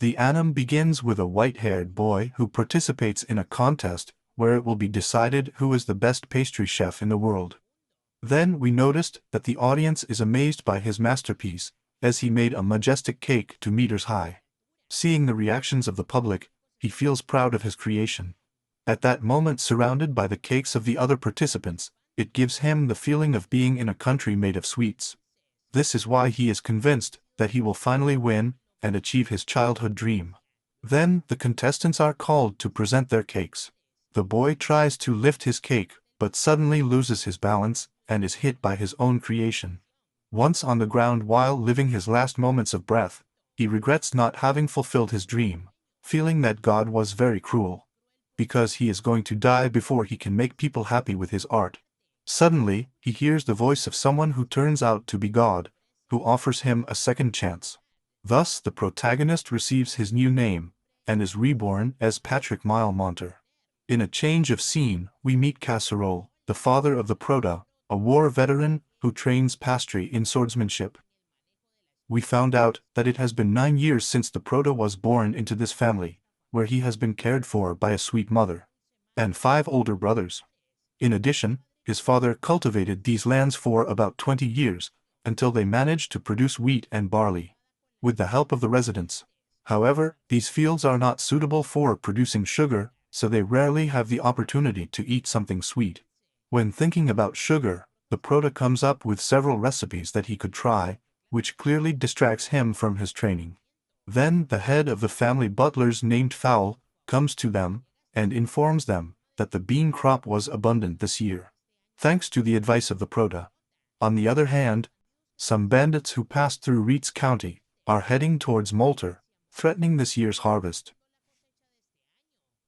The anime begins with a white-haired boy who participates in a contest where it will be decided who is the best pastry chef in the world. Then we noticed that the audience is amazed by his masterpiece, as he made a majestic cake 2 meters high. Seeing the reactions of the public, he feels proud of his creation. At that moment, surrounded by the cakes of the other participants, it gives him the feeling of being in a country made of sweets. This is why he is convinced that he will finally win and achieve his childhood dream. Then the contestants are called to present their cakes. The boy tries to lift his cake, but suddenly loses his balance and is hit by his own creation. Once on the ground while living his last moments of breath, he regrets not having fulfilled his dream, feeling that God was very cruel, because he is going to die before he can make people happy with his art. Suddenly, he hears the voice of someone who turns out to be God, who offers him a second chance. Thus, the protagonist receives his new name, and is reborn as Patrick Milemonter. In a change of scene, we meet Casserole, the father of the Prota, a war veteran who trains pastry in swordsmanship. We found out that it has been 9 years since the Prota was born into this family, where he has been cared for by a sweet mother, and 5 older brothers. In addition, his father cultivated these lands for about 20 years, until they managed to produce wheat and barley, with the help of the residents. However, these fields are not suitable for producing sugar, so they rarely have the opportunity to eat something sweet. When thinking about sugar, the Prota comes up with several recipes that he could try, which clearly distracts him from his training. Then the head of the family butlers named Fowl comes to them and informs them that the bean crop was abundant this year, thanks to the advice of the Prota. On the other hand, some bandits who passed through Reitz County are heading towards Molter, threatening this year's harvest.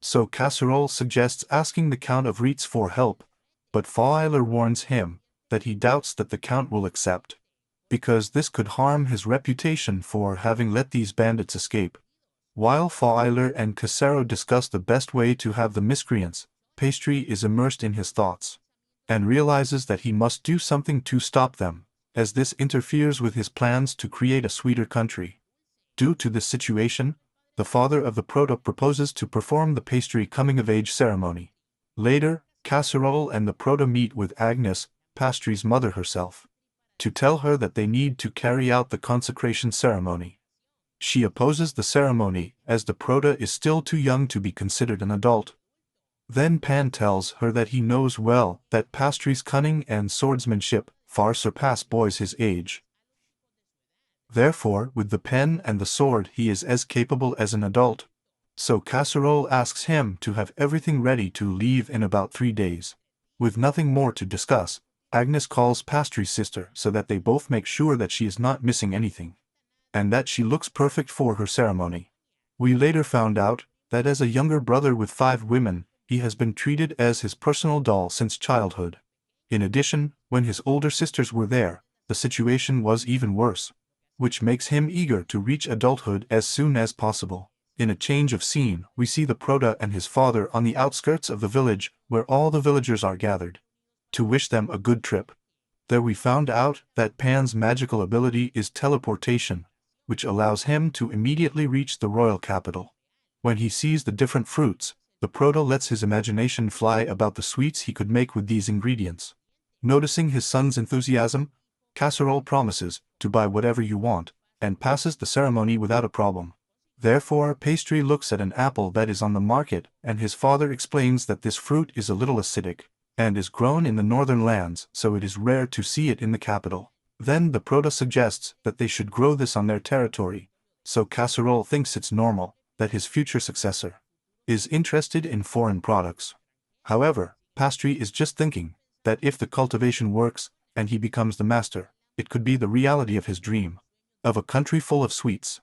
So Casserole suggests asking the Count of Reitz for help, but Fauiler warns him that he doubts that the Count will accept, because this could harm his reputation for having let these bandits escape. While Fauiler and Casero discuss the best way to have the miscreants, Pastry is immersed in his thoughts, and realizes that he must do something to stop them, as this interferes with his plans to create a sweeter country. Due to this situation, the father of the Prota proposes to perform the Pastry coming-of-age ceremony. Later, Casserole and the Prota meet with Agnes, Pastry's mother herself, to tell her that they need to carry out the consecration ceremony. She opposes the ceremony as the Prota is still too young to be considered an adult. Then Pan tells her that he knows well that Pastry's cunning and swordsmanship far surpass boys his age. Therefore, with the pen and the sword he is as capable as an adult. So Casserole asks him to have everything ready to leave in about 3 days. With nothing more to discuss, Agnes calls Pastry's sister so that they both make sure that she is not missing anything, and that she looks perfect for her ceremony. We later found out that as a younger brother with 5 women, he has been treated as his personal doll since childhood. In addition, when his older sisters were there, the situation was even worse, which makes him eager to reach adulthood as soon as possible. In a change of scene, we see the Prota and his father on the outskirts of the village where all the villagers are gathered, to wish them a good trip. There we found out that Pan's magical ability is teleportation, which allows him to immediately reach the royal capital. When he sees the different fruits, the Prota lets his imagination fly about the sweets he could make with these ingredients. Noticing his son's enthusiasm, Casserole promises to buy whatever you want, and passes the ceremony without a problem. Therefore, Pastry looks at an apple that is on the market, and his father explains that this fruit is a little acidic, and is grown in the northern lands, so it is rare to see it in the capital. Then the Prota suggests that they should grow this on their territory, so Casserole thinks it's normal that his future successor is interested in foreign products. However, Pastry is just thinking that if the cultivation works, and he becomes the master, it could be the reality of his dream, of a country full of sweets.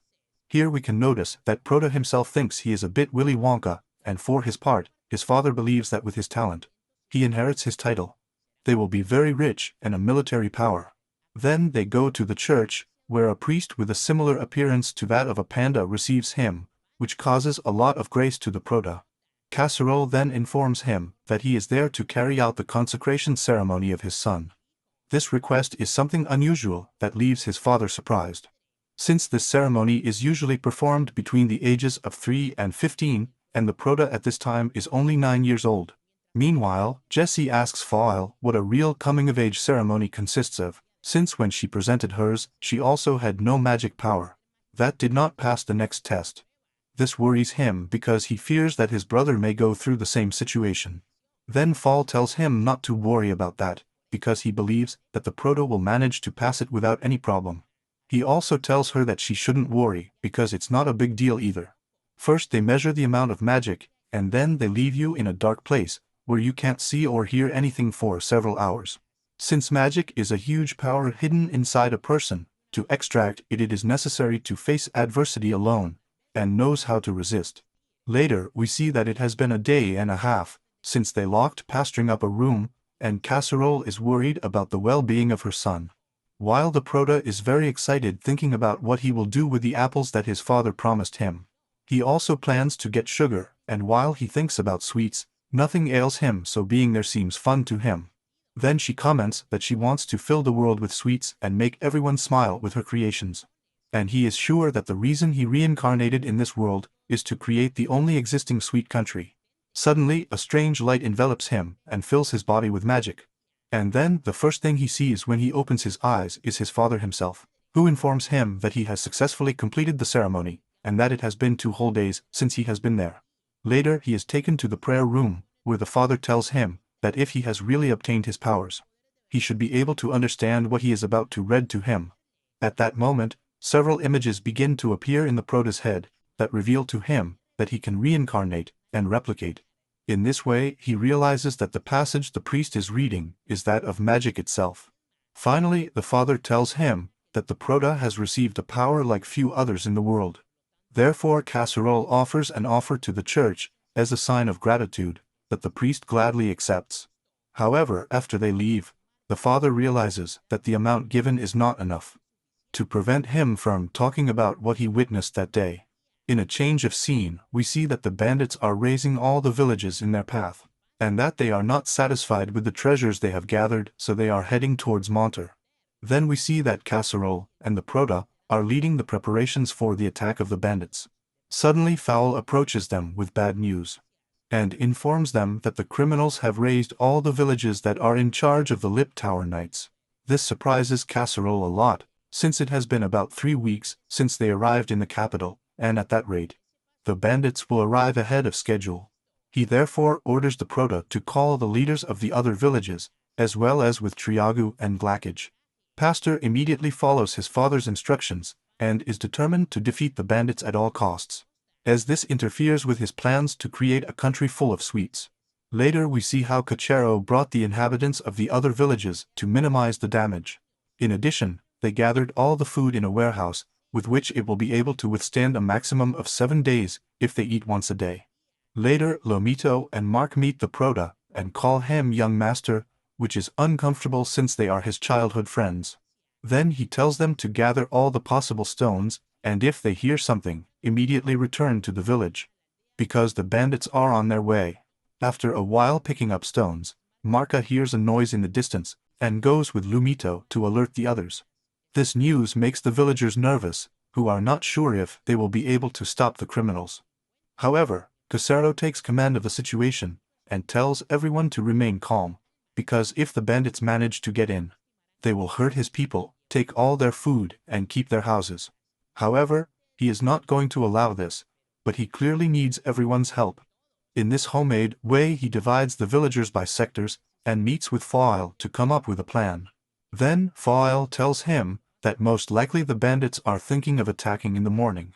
Here we can notice that Prota himself thinks he is a bit Willy Wonka, and for his part, his father believes that with his talent, he inherits his title. They will be very rich and a military power. Then they go to the church, where a priest with a similar appearance to that of a panda receives him, which causes a lot of grace to the Prota. Casserole then informs him that he is there to carry out the consecration ceremony of his son. This request is something unusual that leaves his father surprised. Since this ceremony is usually performed between the ages of 3 and 15, and the Prota at this time is only 9 years old. Meanwhile, Jessie asks Foyle what a real coming-of-age ceremony consists of, since when she presented hers, she also had no magic power. That did not pass the next test. This worries him because he fears that his brother may go through the same situation. Then Foyle tells him not to worry about that, because he believes that the Prota will manage to pass it without any problem. He also tells her that she shouldn't worry, because it's not a big deal either. First they measure the amount of magic, and then they leave you in a dark place, where you can't see or hear anything for several hours. Since magic is a huge power hidden inside a person, to extract it is necessary to face adversity alone, and knows how to resist. Later we see that it has been a day and a half since they locked Pastring up a room, and Casserole is worried about the well-being of her son. While the Prota is very excited thinking about what he will do with the apples that his father promised him. He also plans to get sugar, and while he thinks about sweets, nothing ails him, so being there seems fun to him. Then she comments that she wants to fill the world with sweets and make everyone smile with her creations. And he is sure that the reason he reincarnated in this world is to create the only existing sweet country. Suddenly, a strange light envelops him and fills his body with magic. And then, the first thing he sees when he opens his eyes is his father himself, who informs him that he has successfully completed the ceremony, and that it has been 2 whole days since he has been there. Later he is taken to the prayer room, where the father tells him that if he has really obtained his powers, he should be able to understand what he is about to read to him. At that moment, several images begin to appear in the Prota's head, that reveal to him that he can reincarnate and replicate. In this way he realizes that the passage the priest is reading is that of magic itself. Finally, the father tells him that the Prota has received a power like few others in the world. Therefore Casserole offers an offer to the church, as a sign of gratitude, that the priest gladly accepts. However, after they leave, the father realizes that the amount given is not enough to prevent him from talking about what he witnessed that day. In a change of scene, we see that the bandits are razing all the villages in their path, and that they are not satisfied with the treasures they have gathered, so they are heading towards Monter. Then we see that Casserole and the Prota are leading the preparations for the attack of the bandits. Suddenly Fowl approaches them with bad news, and informs them that the criminals have razed all the villages that are in charge of the Lip Tower Knights. This surprises Casserole a lot, since it has been about 3 weeks since they arrived in the capital, and at that rate, the bandits will arrive ahead of schedule. He therefore orders the Prota to call the leaders of the other villages, as well as with Triagu and Glackage. Pastor immediately follows his father's instructions, and is determined to defeat the bandits at all costs, as this interferes with his plans to create a country full of sweets. Later we see how Cachero brought the inhabitants of the other villages to minimize the damage. In addition, they gathered all the food in a warehouse, with which it will be able to withstand a maximum of 7 days, if they eat once a day. Later Lomito and Mark meet the Prota, and call him young master, which is uncomfortable since they are his childhood friends. Then he tells them to gather all the possible stones, and if they hear something, immediately return to the village, because the bandits are on their way. After a while picking up stones, Marka hears a noise in the distance, and goes with Lumito to alert the others. This news makes the villagers nervous, who are not sure if they will be able to stop the criminals. However, Casero takes command of the situation, and tells everyone to remain calm, because if the bandits manage to get in, they will hurt his people, take all their food, and keep their houses. However, he is not going to allow this, but he clearly needs everyone's help. In this homemade way he divides the villagers by sectors, and meets with Foyle to come up with a plan. Then Foyle tells him that most likely the bandits are thinking of attacking in the morning.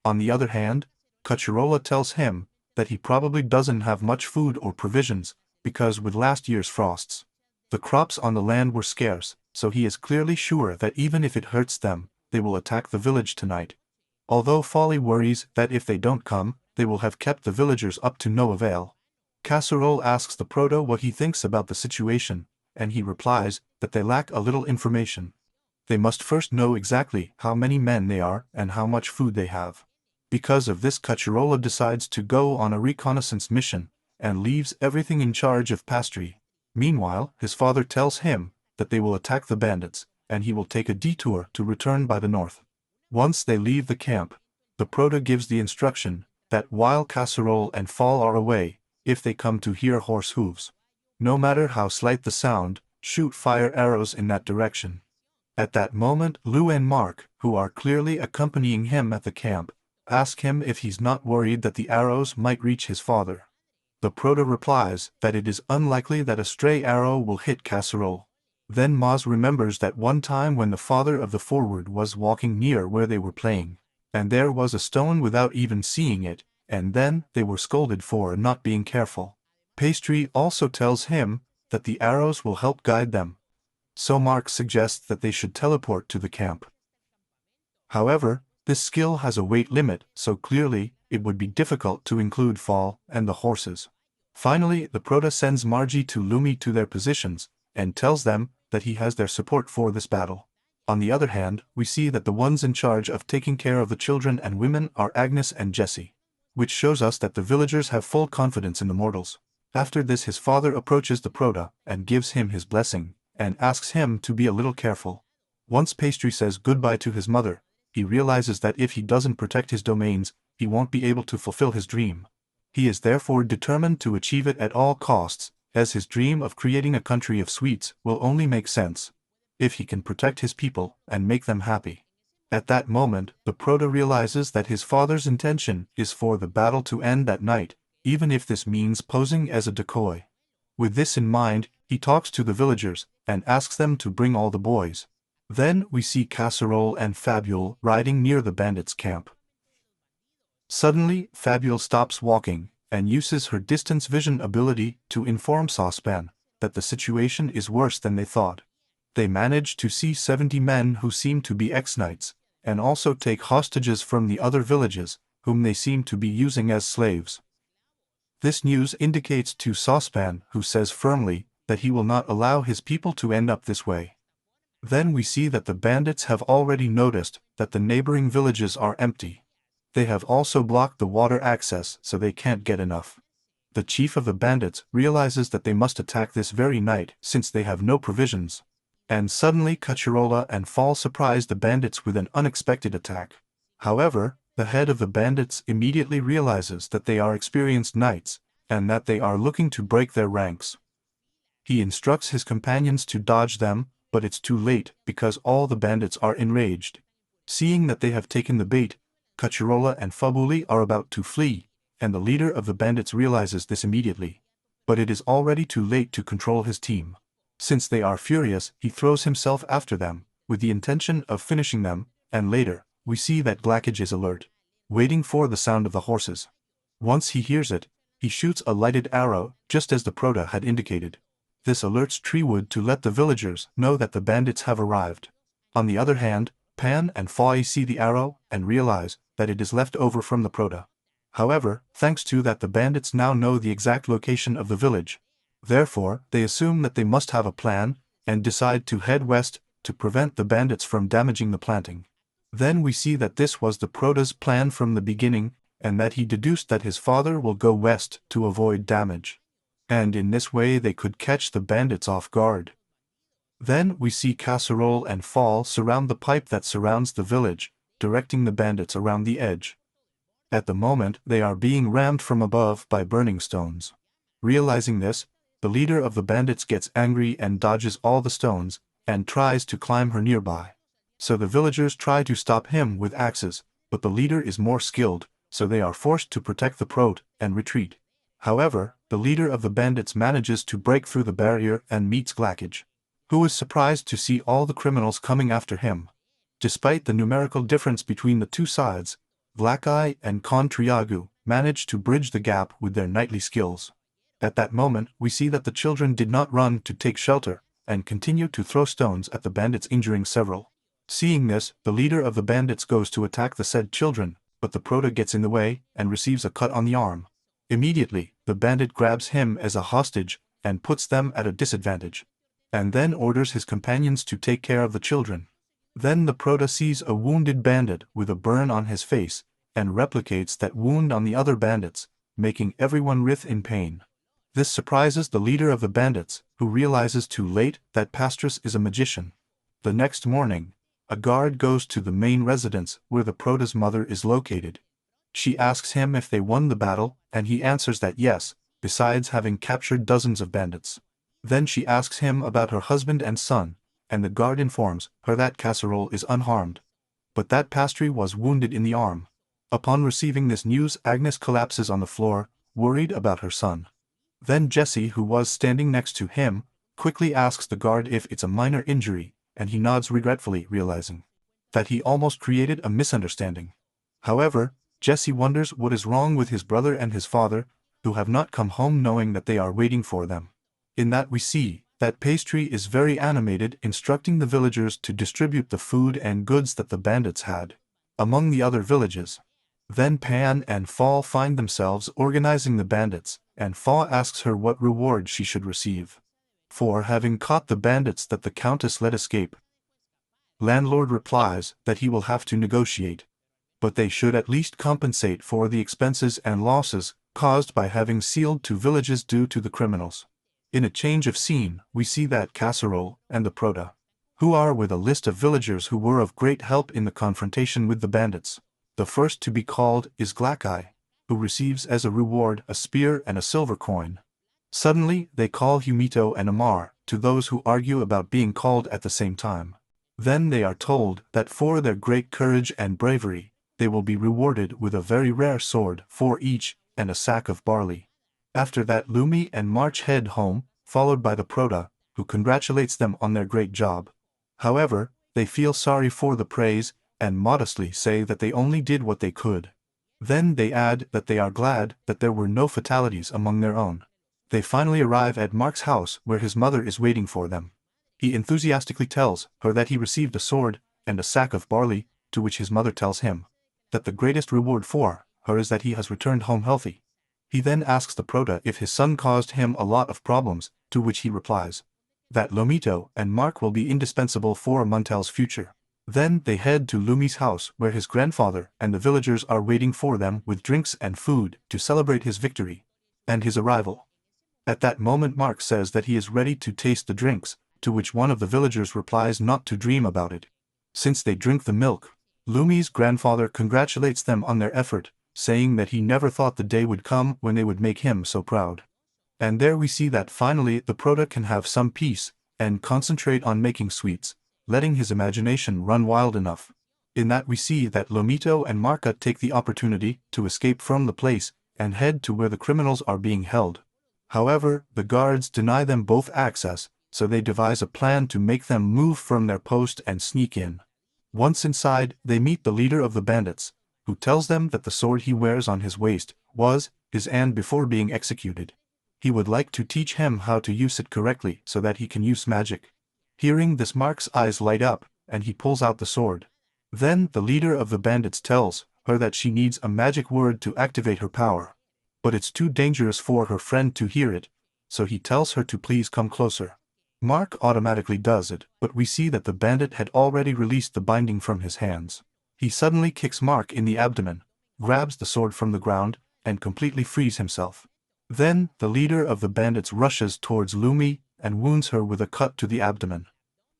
On the other hand, Cacerola tells him that he probably doesn't have much food or provisions, because with last year's frosts, the crops on the land were scarce, so he is clearly sure that even if it hurts them, they will attack the village tonight. Although Folly worries that if they don't come, they will have kept the villagers up to no avail. Casserole asks the Proto what he thinks about the situation, and he replies that they lack a little information. They must first know exactly how many men they are and how much food they have. Because of this, Cacerola decides to go on a reconnaissance mission, and leaves everything in charge of Pastry. Meanwhile, his father tells him that they will attack the bandits, and he will take a detour to return by the north. Once they leave the camp, the Prota gives the instruction that while Casserole and Fall are away, if they come to hear horse hooves, no matter how slight the sound, shoot fire arrows in that direction. At that moment, Lou and Mark, who are clearly accompanying him at the camp, ask him if he's not worried that the arrows might reach his father. The Prota replies that it is unlikely that a stray arrow will hit Casserole. Then Maz remembers that one time when the father of the forward was walking near where they were playing, and there was a stone without even seeing it, and then they were scolded for not being careful. Pastry also tells him that the arrows will help guide them, so Mark suggests that they should teleport to the camp. However, this skill has a weight limit, so clearly it would be difficult to include Fall and the horses. Finally, the Prota sends Margie to Lumi to their positions, and tells them that he has their support for this battle. On the other hand, we see that the ones in charge of taking care of the children and women are Agnes and Jessie, which shows us that the villagers have full confidence in the mortals. After this, his father approaches the Prota and gives him his blessing, and asks him to be a little careful. Once Pastry says goodbye to his mother, he realizes that if he doesn't protect his domains, he won't be able to fulfill his dream. He is therefore determined to achieve it at all costs, as his dream of creating a country of sweets will only make sense if he can protect his people and make them happy. At that moment, the Prota realizes that his father's intention is for the battle to end that night, even if this means posing as a decoy. With this in mind, he talks to the villagers and asks them to bring all the boys. Then we see Casserole and Fabule riding near the bandits' camp. Suddenly, Fabule stops walking and uses her distance vision ability to inform Saucepan that the situation is worse than they thought. They manage to see 70 men who seem to be ex-knights, and also take hostages from the other villages, whom they seem to be using as slaves. This news indicates to Saucepan, who says firmly that he will not allow his people to end up this way. Then we see that the bandits have already noticed that the neighboring villages are empty. They have also blocked the water access so they can't get enough. The chief of the bandits realizes that they must attack this very night since they have no provisions. And suddenly Cacciola and Fall surprise the bandits with an unexpected attack. However, the head of the bandits immediately realizes that they are experienced knights, and that they are looking to break their ranks. He instructs his companions to dodge them, but it's too late because all the bandits are enraged. Seeing that they have taken the bait, Cacciola and Fabule are about to flee, and the leader of the bandits realizes this immediately. But it is already too late to control his team. Since they are furious, he throws himself after them, with the intention of finishing them, and later, we see that Glackage is alert, waiting for the sound of the horses. Once he hears it, he shoots a lighted arrow, just as the Prota had indicated. This alerts Treewood to let the villagers know that the bandits have arrived. On the other hand, Pan and Foy see the arrow and realize that it is left over from the Prota. However, thanks to that the bandits now know the exact location of the village. Therefore, they assume that they must have a plan, and decide to head west to prevent the bandits from damaging the planting. Then we see that this was the Prota's plan from the beginning, and that he deduced that his father will go west to avoid damage. And in this way they could catch the bandits off guard. Then we see Casserole and Fall surround the pipe that surrounds the village, directing the bandits around the edge. At the moment, they are being rammed from above by burning stones. Realizing this, the leader of the bandits gets angry and dodges all the stones, and tries to climb her nearby. So the villagers try to stop him with axes, but the leader is more skilled, so they are forced to protect the Prot and retreat. However, the leader of the bandits manages to break through the barrier and meets Glackage, who is surprised to see all the criminals coming after him. Despite the numerical difference between the two sides, Glackeye and Contriagu manage to bridge the gap with their knightly skills. At that moment, we see that the children did not run to take shelter, and continue to throw stones at the bandits, injuring several. Seeing this, the leader of the bandits goes to attack the said children, but the Prota gets in the way and receives a cut on the arm. Immediately, the bandit grabs him as a hostage and puts them at a disadvantage, and then orders his companions to take care of the children. Then the Prota sees a wounded bandit with a burn on his face, and replicates that wound on the other bandits, making everyone writhe in pain. This surprises the leader of the bandits, who realizes too late that Pastrus is a magician. The next morning, a guard goes to the main residence where the Prota's mother is located. She asks him if they won the battle, and he answers that yes, besides having captured dozens of bandits. Then she asks him about her husband and son, and the guard informs her that Casserole is unharmed, but that Pastry was wounded in the arm. Upon receiving this news, Agnes collapses on the floor, worried about her son. Then Jesse, who was standing next to him, quickly asks the guard if it's a minor injury, and he nods regretfully, realizing that he almost created a misunderstanding. However, Jesse wonders what is wrong with his brother and his father, who have not come home knowing that they are waiting for them. In that we see that Pastry is very animated, instructing the villagers to distribute the food and goods that the bandits had among the other villages. Then Pan and Fall find themselves organizing the bandits, and Fall asks her what reward she should receive for having caught the bandits that the Countess let escape. Landlord replies that he will have to negotiate, but they should at least compensate for the expenses and losses caused by having sealed 2 villages due to the criminals. In a change of scene, we see that Casserole and the Prota, who are with a list of villagers who were of great help in the confrontation with the bandits. The first to be called is Glackeye, who receives as a reward a spear and a silver coin. Suddenly, they call Humito and Amar to those who argue about being called at the same time. Then they are told that for their great courage and bravery, they will be rewarded with a very rare sword for each and a sack of barley. After that, Lumi and March head home, followed by the Prota, who congratulates them on their great job. However, they feel sorry for the praise and modestly say that they only did what they could. Then they add that they are glad that there were no fatalities among their own. They finally arrive at Mark's house where his mother is waiting for them. He enthusiastically tells her that he received a sword and a sack of barley, to which his mother tells him that the greatest reward for her is that he has returned home healthy. He then asks the Prota if his son caused him a lot of problems, to which he replies that Lomito and Mark will be indispensable for Muntel's future. Then they head to Lumi's house where his grandfather and the villagers are waiting for them with drinks and food to celebrate his victory and his arrival. At that moment, Mark says that he is ready to taste the drinks, to which one of the villagers replies not to dream about it, since they drink the milk. Lumi's grandfather congratulates them on their effort, saying that he never thought the day would come when they would make him so proud. And there we see that finally the Prota can have some peace and concentrate on making sweets, letting his imagination run wild enough. In that we see that Lomito and Marka take the opportunity to escape from the place and head to where the criminals are being held. However, the guards deny them both access, so they devise a plan to make them move from their post and sneak in. Once inside, they meet the leader of the bandits, who tells them that the sword he wears on his waist was his and before being executed. He would like to teach him how to use it correctly so that he can use magic. Hearing this, Mark's eyes light up, and he pulls out the sword. Then the leader of the bandits tells her that she needs a magic word to activate her power. But it's too dangerous for her friend to hear it, so he tells her to please come closer. Mark automatically does it, but we see that the bandit had already released the binding from his hands. He suddenly kicks Mark in the abdomen, grabs the sword from the ground, and completely frees himself. Then, the leader of the bandits rushes towards Lumi and wounds her with a cut to the abdomen.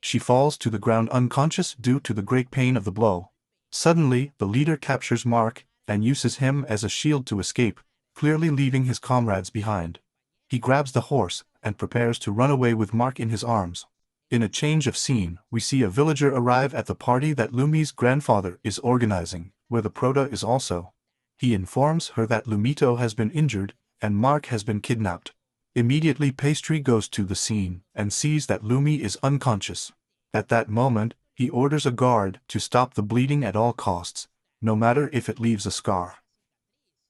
She falls to the ground unconscious due to the great pain of the blow. Suddenly, the leader captures Mark and uses him as a shield to escape, clearly leaving his comrades behind. He grabs the horse and prepares to run away with Mark in his arms. In a change of scene, we see a villager arrive at the party that Lumi's grandfather is organizing, where the Prota is also. He informs her that Lumito has been injured and Mark has been kidnapped. Immediately, Pastry goes to the scene and sees that Lumi is unconscious. At that moment, he orders a guard to stop the bleeding at all costs, no matter if it leaves a scar.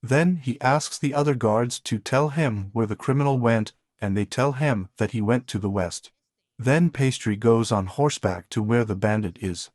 Then he asks the other guards to tell him where the criminal went, and they tell him that he went to the west. Then Pastry goes on horseback to where the bandit is.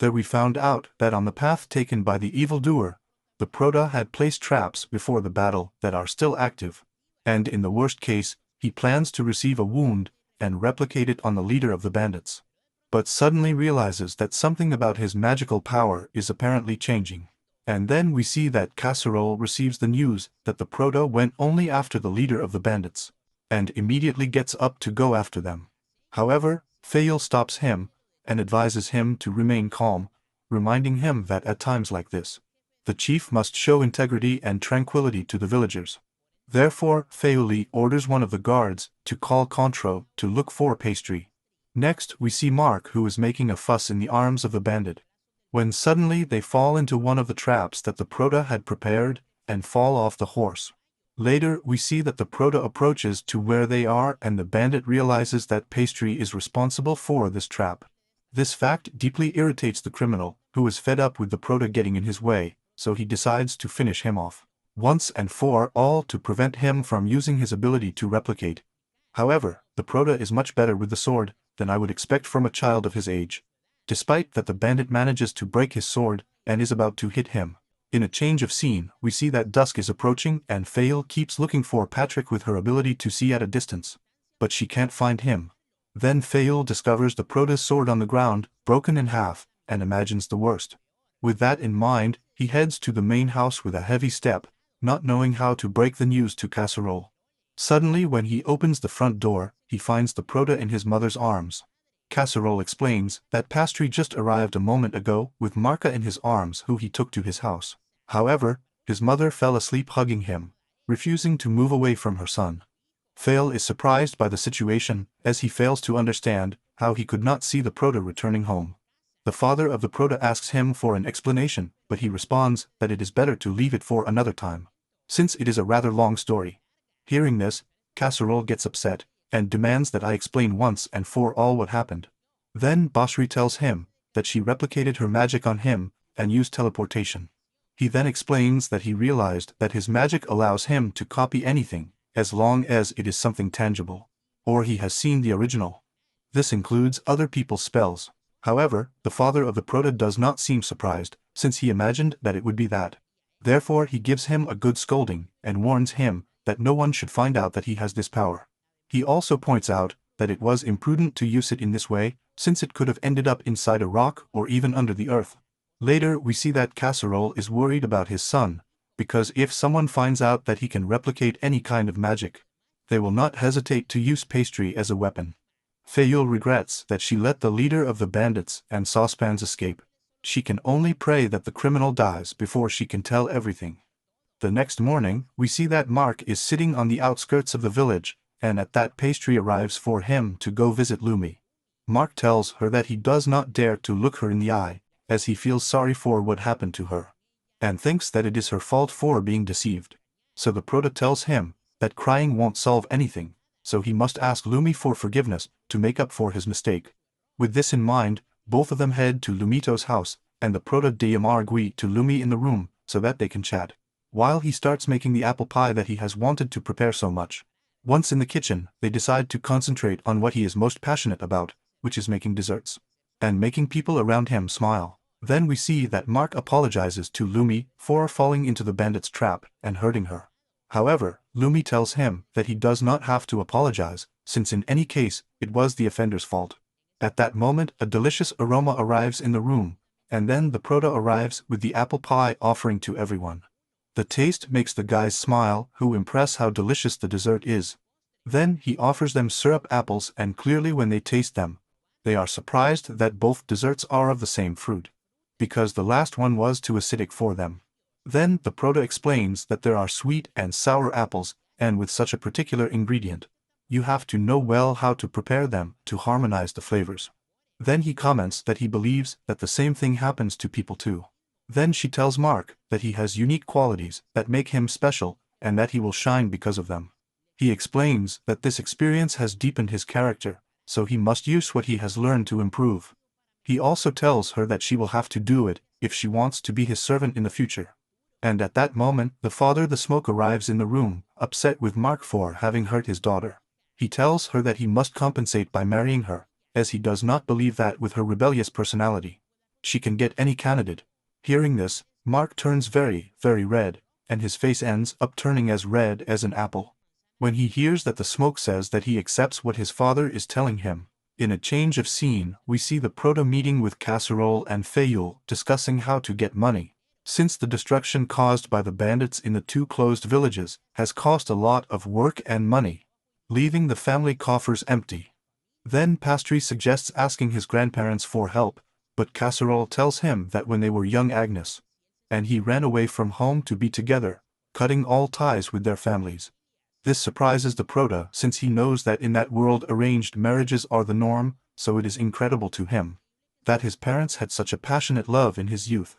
There we found out that on the path taken by the evildoer, the Prota had placed traps before the battle that are still active, and in the worst case, he plans to receive a wound and replicate it on the leader of the bandits. But suddenly realizes that something about his magical power is apparently changing. And then we see that Casserole receives the news that the Prota went only after the leader of the bandits, and immediately gets up to go after them. However, Fail stops him and advises him to remain calm, reminding him that at times like this, the chief must show integrity and tranquility to the villagers. Therefore, Feuli orders one of the guards to call Contro to look for pastry. Next, we see Mark, who is making a fuss in the arms of the bandit, when suddenly they fall into one of the traps that the Prota had prepared and fall off the horse. Later, we see that the Prota approaches to where they are and the bandit realizes that pastry is responsible for this trap. This fact deeply irritates the criminal, who is fed up with the Prota getting in his way, so he decides to finish him off once and for all to prevent him from using his ability to replicate. However, the Prota is much better with the sword than I would expect from a child of his age. Despite that, the bandit manages to break his sword and is about to hit him. In a change of scene, we see that dusk is approaching and Fail keeps looking for Patrick with her ability to see at a distance. But she can't find him. Then Fail discovers the Prota's sword on the ground, broken in half, and imagines the worst. With that in mind, he heads to the main house with a heavy step, not knowing how to break the news to Casserole. Suddenly, when he opens the front door, he finds the Prota in his mother's arms. Casserole explains that Pastry just arrived a moment ago with Marca in his arms, who he took to his house. However, his mother fell asleep hugging him, refusing to move away from her son. Fail is surprised by the situation, as he fails to understand how he could not see the Prota returning home. The father of the Prota asks him for an explanation, but he responds that it is better to leave it for another time, since it is a rather long story. Hearing this, Casserole gets upset, and demands that I explain once and for all what happened. Then Bashri tells him that she replicated her magic on him and used teleportation. He then explains that he realized that his magic allows him to copy anything, as long as it is something tangible, or he has seen the original. This includes other people's spells. However, the father of the Prota does not seem surprised, since he imagined that it would be that. Therefore he gives him a good scolding, and warns him that no one should find out that he has this power. He also points out that it was imprudent to use it in this way, since it could have ended up inside a rock or even under the earth. Later we see that Casserole is worried about his son, because if someone finds out that he can replicate any kind of magic, they will not hesitate to use pastry as a weapon. Fayul regrets that she let the leader of the bandits and saucepans escape. She can only pray that the criminal dies before she can tell everything. The next morning, we see that Mark is sitting on the outskirts of the village, and at that Pastry arrives for him to go visit Lumi. Mark tells her that he does not dare to look her in the eye, as he feels sorry for what happened to her, and thinks that it is her fault for being deceived. So the Prota tells him that crying won't solve anything, so he must ask Lumi for forgiveness to make up for his mistake. With this in mind, both of them head to Lumito's house, and the Prota Margui to Lumi in the room, so that they can chat, while he starts making the apple pie that he has wanted to prepare so much. Once in the kitchen, they decide to concentrate on what he is most passionate about, which is making desserts, and making people around him smile. Then we see that Mark apologizes to Lumi for falling into the bandit's trap and hurting her. However, Lumi tells him that he does not have to apologize, since in any case, it was the offender's fault. At that moment, a delicious aroma arrives in the room, and then the Prota arrives with the apple pie offering to everyone. The taste makes the guys smile, who impress how delicious the dessert is. Then he offers them syrup apples, and clearly when they taste them, they are surprised that both desserts are of the same fruit, because the last one was too acidic for them. Then the Prota explains that there are sweet and sour apples, and with such a particular ingredient, you have to know well how to prepare them to harmonize the flavors. Then he comments that he believes that the same thing happens to people too. Then she tells Mark that he has unique qualities that make him special, and that he will shine because of them. He explains that this experience has deepened his character, so he must use what he has learned to improve. He also tells her that she will have to do it if she wants to be his servant in the future. And at that moment, the father the smoke arrives in the room, upset with Mark for having hurt his daughter. He tells her that he must compensate by marrying her, as he does not believe that with her rebellious personality, she can get any candidate. Hearing this, Mark turns very, very red, and his face ends up turning as red as an apple. When he hears that the smoke says that he accepts what his father is telling him, in a change of scene, we see the Prota meeting with Casserole and Fayul discussing how to get money, since the destruction caused by the bandits in the two closed villages has cost a lot of work and money, leaving the family coffers empty. Then Pastry suggests asking his grandparents for help, but Casserole tells him that when they were young Agnes and he ran away from home to be together, cutting all ties with their families. This surprises the Prota since he knows that in that world arranged marriages are the norm, so it is incredible to him that his parents had such a passionate love in his youth.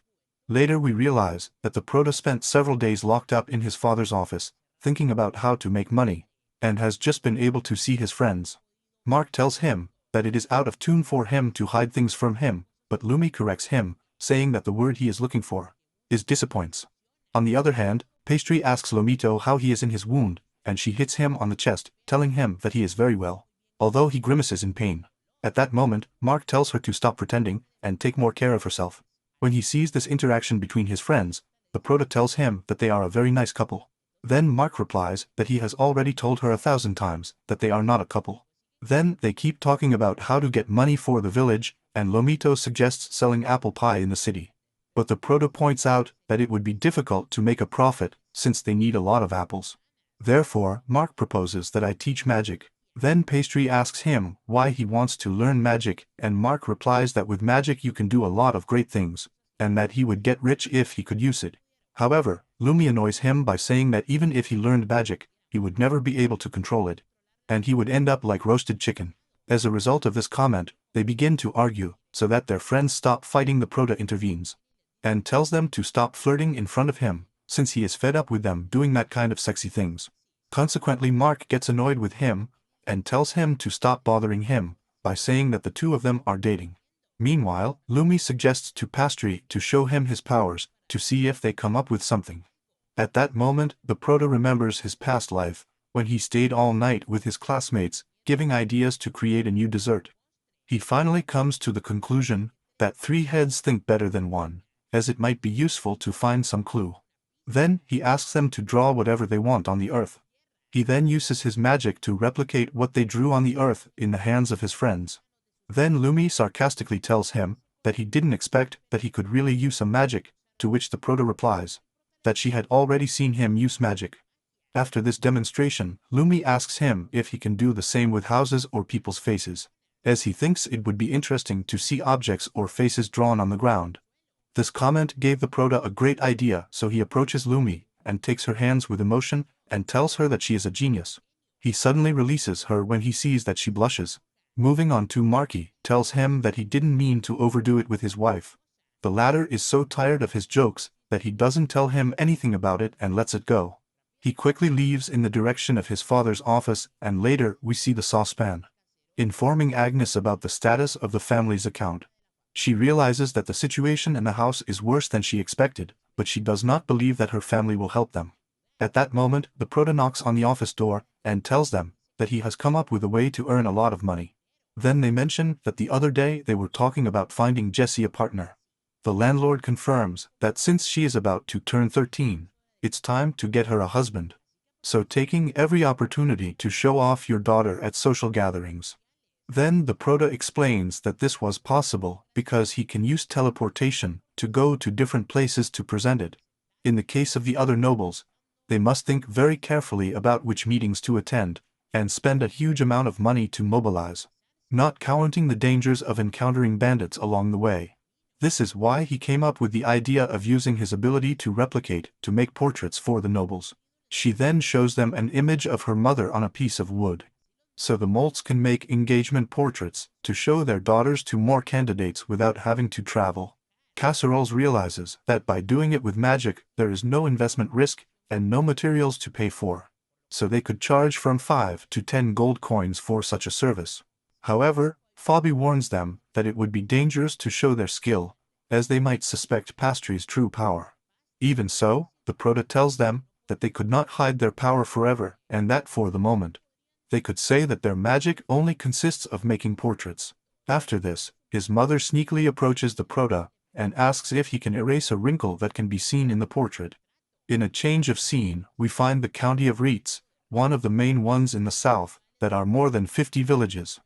Later we realize that the Prota spent several days locked up in his father's office, thinking about how to make money, and has just been able to see his friends. Mark tells him that it is out of tune for him to hide things from him, but Lumi corrects him, saying that the word he is looking for is disappoints. On the other hand, Pastry asks Lomito how he is in his wound, and she hits him on the chest, telling him that he is very well, although he grimaces in pain. At that moment, Mark tells her to stop pretending and take more care of herself. When he sees this interaction between his friends, the Prota tells him that they are a very nice couple. Then Mark replies that he has already told her 1,000 times that they are not a couple. Then they keep talking about how to get money for the village, and Lomito suggests selling apple pie in the city. But the Prota points out that it would be difficult to make a profit since they need a lot of apples. Therefore, Mark proposes that I teach magic. Then Pastry asks him why he wants to learn magic, and Mark replies that with magic you can do a lot of great things, and that he would get rich if he could use it. However, Lumi annoys him by saying that even if he learned magic, he would never be able to control it, and he would end up like roasted chicken. As a result of this comment, they begin to argue, so that their friends stop fighting. The Prota intervenes and tells them to stop flirting in front of him, since he is fed up with them doing that kind of sexy things. Consequently, Mark gets annoyed with him and tells him to stop bothering him by saying that the two of them are dating. Meanwhile, Lumi suggests to Pastry to show him his powers to see if they come up with something. At that moment, the Prota remembers his past life, when he stayed all night with his classmates, giving ideas to create a new dessert. He finally comes to the conclusion that 3 heads think better than one, as it might be useful to find some clue. Then he asks them to draw whatever they want on the earth. He then uses his magic to replicate what they drew on the earth in the hands of his friends. Then Lumi sarcastically tells him that he didn't expect that he could really use some magic, to which the Prota replies that she had already seen him use magic. After this demonstration, Lumi asks him if he can do the same with houses or people's faces, as he thinks it would be interesting to see objects or faces drawn on the ground. This comment gave the Prota a great idea, so he approaches Lumi and takes her hands with emotion and tells her that she is a genius. He suddenly releases her when he sees that she blushes. Moving on to Marquis tells him that he didn't mean to overdo it with his wife. The latter is so tired of his jokes that he doesn't tell him anything about it and lets it go. He quickly leaves in the direction of his father's office, and later we see the saucepan informing Agnes about the status of the family's account. She realizes that the situation in the house is worse than she expected, but she does not believe that her family will help them. At that moment, the Prota knocks on the office door and tells them that he has come up with a way to earn a lot of money. Then they mention that the other day they were talking about finding Jessie a partner. The landlord confirms that since she is about to turn 13, it's time to get her a husband. So taking every opportunity to show off your daughter at social gatherings. Then the Prota explains that this was possible because he can use teleportation to go to different places to present it. In the case of the other nobles, they must think very carefully about which meetings to attend, and spend a huge amount of money to mobilize, not counting the dangers of encountering bandits along the way. This is why he came up with the idea of using his ability to replicate to make portraits for the nobles. She then shows them an image of her mother on a piece of wood, so the molts can make engagement portraits to show their daughters to more candidates without having to travel. Casseroles realizes that by doing it with magic there is no investment risk and no materials to pay for, so they could charge from 5 to 10 gold coins for such a service. However, Fabi warns them that it would be dangerous to show their skill, as they might suspect Pastry's true power. Even so, the Prota tells them that they could not hide their power forever, and that for the moment, they could say that their magic only consists of making portraits. After this, his mother sneakily approaches the Prota and asks if he can erase a wrinkle that can be seen in the portrait. In a change of scene, we find the county of Reitz, one of the main ones in the south, that are more than 50 villages.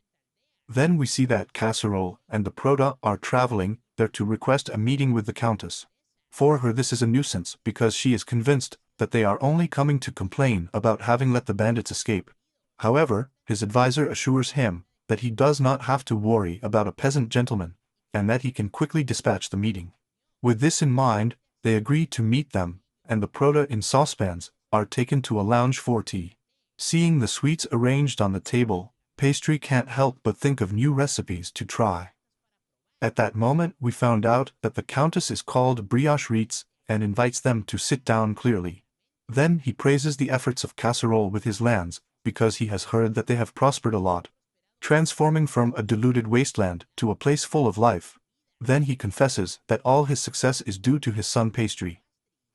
Then we see that Casserole and the Prota are traveling there to request a meeting with the Countess. For her this is a nuisance because she is convinced that they are only coming to complain about having let the bandits escape. However, his advisor assures him that he does not have to worry about a peasant gentleman, and that he can quickly dispatch the meeting. With this in mind, they agree to meet them, and the prota in saucepans are taken to a lounge for tea. Seeing the sweets arranged on the table, Pastry can't help but think of new recipes to try. At that moment we found out that the Countess is called Brioche Ritz and invites them to sit down clearly. Then he praises the efforts of Casserole with his lands, because he has heard that they have prospered a lot, transforming from a deluded wasteland to a place full of life. Then he confesses that all his success is due to his son Pastry.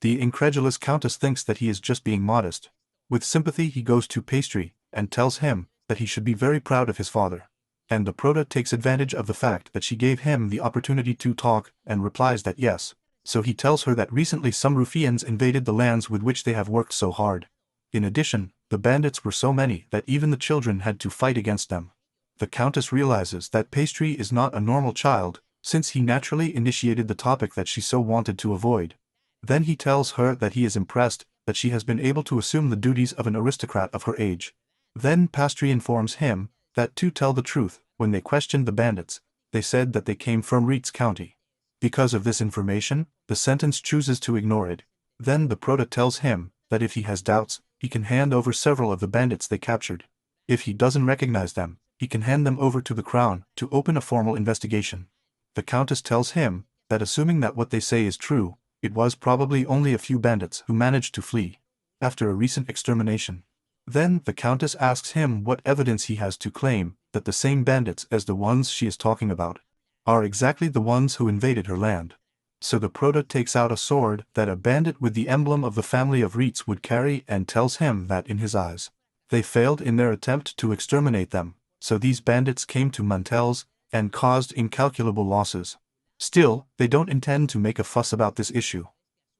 The incredulous Countess thinks that he is just being modest. With sympathy he goes to Pastry, and tells him that he should be very proud of his father. And the prota takes advantage of the fact that she gave him the opportunity to talk, and replies that yes. So he tells her that recently some ruffians invaded the lands with which they have worked so hard. In addition, the bandits were so many that even the children had to fight against them. The Countess realizes that Pastry is not a normal child, since he naturally initiated the topic that she so wanted to avoid. Then he tells her that he is impressed that she has been able to assume the duties of an aristocrat of her age. Then Pastry informs him that, to tell the truth, when they questioned the bandits, they said that they came from Reitz County. Because of this information, the sentence chooses to ignore it. Then the prota tells him that if he has doubts, he can hand over several of the bandits they captured. If he doesn't recognize them, he can hand them over to the crown to open a formal investigation. The Countess tells him that assuming that what they say is true, it was probably only a few bandits who managed to flee after a recent extermination. Then the Countess asks him what evidence he has to claim that the same bandits as the ones she is talking about are exactly the ones who invaded her land. So the prota takes out a sword that a bandit with the emblem of the family of Reitz would carry and tells him that in his eyes, they failed in their attempt to exterminate them, so these bandits came to Mantel's and caused incalculable losses. Still, they don't intend to make a fuss about this issue.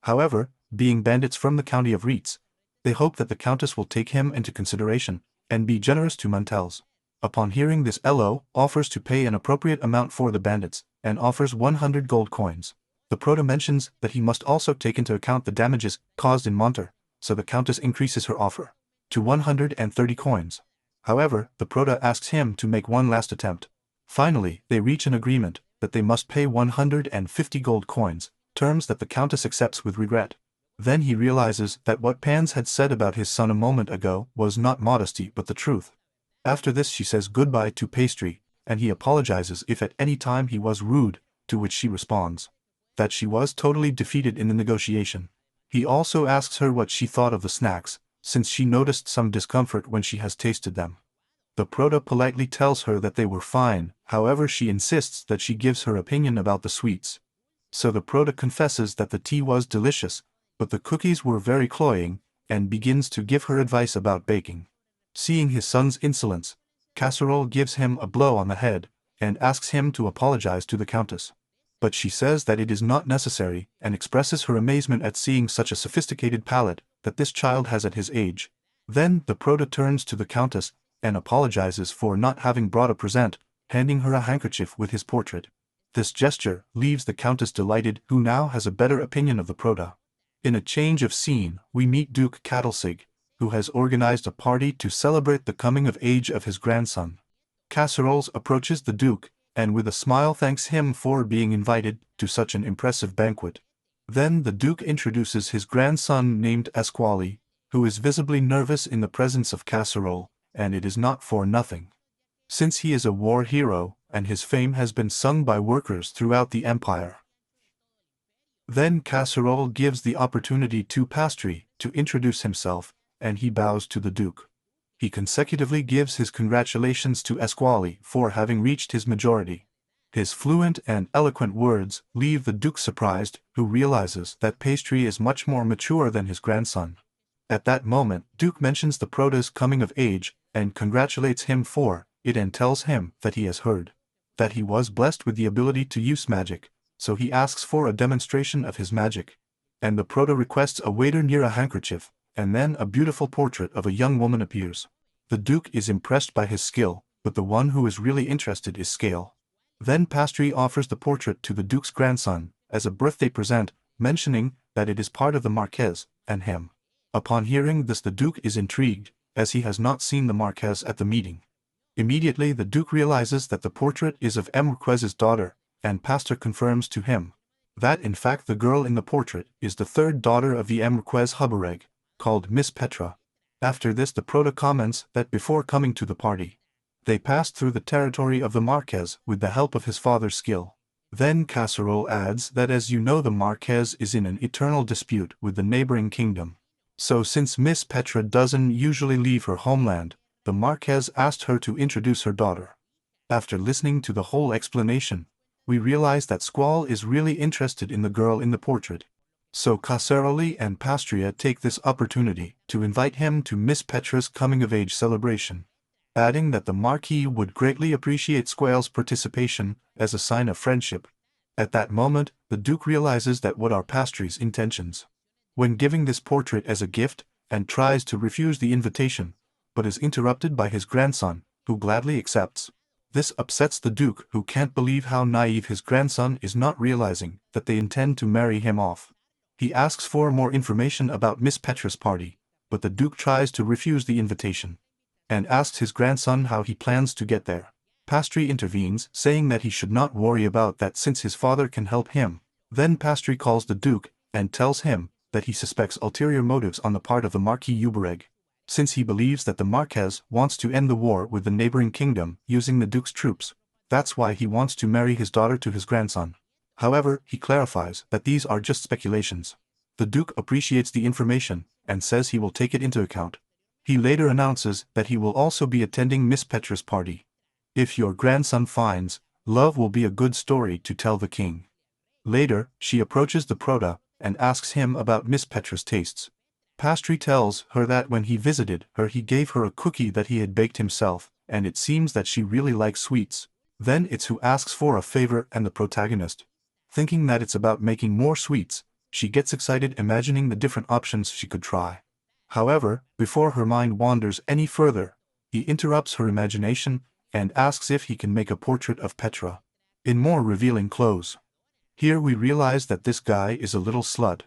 However, being bandits from the county of Reitz, they hope that the Countess will take him into consideration and be generous to Mantel's. Upon hearing this, Elo offers to pay an appropriate amount for the bandits and offers 100 gold coins. The prota mentions that he must also take into account the damages caused in Monter, so the Countess increases her offer to 130 coins. However, the prota asks him to make one last attempt. Finally, they reach an agreement that they must pay 150 gold coins, terms that the Countess accepts with regret. Then he realizes that what Pans had said about his son a moment ago was not modesty but the truth. After this she says goodbye to Pastry, and he apologizes if at any time he was rude, to which she responds that she was totally defeated in the negotiation. He also asks her what she thought of the snacks, since she noticed some discomfort when she has tasted them. The prota politely tells her that they were fine, however she insists that she gives her opinion about the sweets. So the prota confesses that the tea was delicious, but the cookies were very cloying, and begins to give her advice about baking. Seeing his son's insolence, Casserole gives him a blow on the head, and asks him to apologize to the Countess. But she says that it is not necessary, and expresses her amazement at seeing such a sophisticated palate that this child has at his age. Then the prota turns to the Countess, and apologizes for not having brought a present, handing her a handkerchief with his portrait. This gesture leaves the Countess delighted, who now has a better opinion of the prota. In a change of scene, we meet Duke Cattlesig, who has organized a party to celebrate the coming of age of his grandson. Casseroles approaches the Duke, and with a smile thanks him for being invited to such an impressive banquet. Then the Duke introduces his grandson named Esquali, who is visibly nervous in the presence of Casserole, and it is not for nothing. Since he is a war hero, and his fame has been sung by workers throughout the empire. Then Casserole gives the opportunity to Pastry to introduce himself, and he bows to the Duke. He consecutively gives his congratulations to Esquali for having reached his majority. His fluent and eloquent words leave the Duke surprised, who realizes that Pastry is much more mature than his grandson. At that moment, Duke mentions the prota's coming of age, and congratulates him for it and tells him that he has heard that he was blessed with the ability to use magic, so he asks for a demonstration of his magic. And the prota requests a waiter near a handkerchief, and then a beautiful portrait of a young woman appears. The Duke is impressed by his skill, but the one who is really interested is Scale. Then Pastry offers the portrait to the Duke's grandson as a birthday present, mentioning that it is part of the marquis and him. Upon hearing this, the Duke is intrigued, as he has not seen the marquis at the meeting. Immediately the Duke realizes that the portrait is of Marquis's daughter, and Pastor confirms to him that in fact the girl in the portrait is the third daughter of the Marquis Hubareg, called Miss Petra. After this the Prota comments that before coming to the party, they passed through the territory of the Marquez with the help of his father's skill. Then Casserole adds that as you know the Marquez is in an eternal dispute with the neighboring kingdom. So since Miss Petra doesn't usually leave her homeland, the Marquez asked her to introduce her daughter. After listening to the whole explanation, we realize that Squall is really interested in the girl in the portrait. So Casserole and Pastria take this opportunity to invite him to Miss Petra's coming-of-age celebration, adding that the Marquis would greatly appreciate Squall's participation as a sign of friendship. At that moment, the Duke realizes that what are Pastri's intentions when giving this portrait as a gift, and tries to refuse the invitation, but is interrupted by his grandson, who gladly accepts. This upsets the Duke, who can't believe how naive his grandson is, not realizing that they intend to marry him off. He asks for more information about Miss Petra's party, but the Duke tries to refuse the invitation, and asks his grandson how he plans to get there. Pastry intervenes, saying that he should not worry about that since his father can help him. Then Pastry calls the Duke, and tells him that he suspects ulterior motives on the part of the Marquis Hubareg, since he believes that the Marquez wants to end the war with the neighboring kingdom using the Duke's troops. That's why he wants to marry his daughter to his grandson. However, he clarifies that these are just speculations. The Duke appreciates the information, and says he will take it into account. He later announces that he will also be attending Miss Petra's party. If your grandson finds love will be a good story to tell the king. Later, she approaches the Prota, and asks him about Miss Petra's tastes. Pastry tells her that when he visited her he gave her a cookie that he had baked himself, and it seems that she really likes sweets. Then it's who asks for a favor, and the protagonist, thinking that it's about making more sweets, she gets excited imagining the different options she could try. However, before her mind wanders any further, he interrupts her imagination, and asks if he can make a portrait of Petra in more revealing clothes. Here we realize that this guy is a little slut.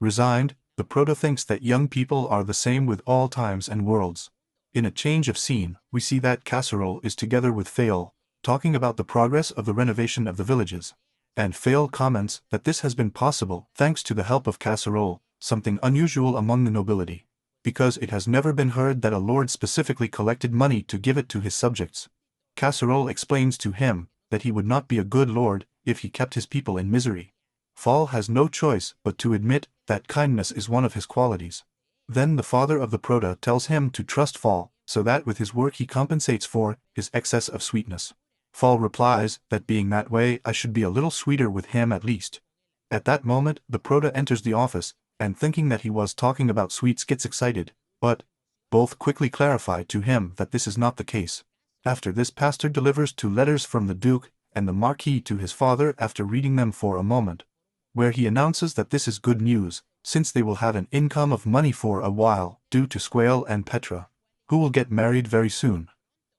Resigned, the Prota thinks that young people are the same with all times and worlds. In a change of scene, we see that Casserole is together with Fail, talking about the progress of the renovation of the villages. And Fail comments that this has been possible thanks to the help of Casserole, something unusual among the nobility, because it has never been heard that a lord specifically collected money to give it to his subjects. Casserole explains to him that he would not be a good lord if he kept his people in misery. Fall has no choice but to admit that kindness is one of his qualities. Then the father of the Prota tells him to trust Fall, so that with his work he compensates for his excess of sweetness. Fall replies that being that way I should be a little sweeter with him at least. At that moment the Prota enters the office, and thinking that he was talking about sweets gets excited, but both quickly clarify to him that this is not the case. After this Pastor delivers 2 letters from the Duke and the Marquis to his father after reading them for a moment, where he announces that this is good news, since they will have an income of money for a while, due to Squall and Petra, who will get married very soon.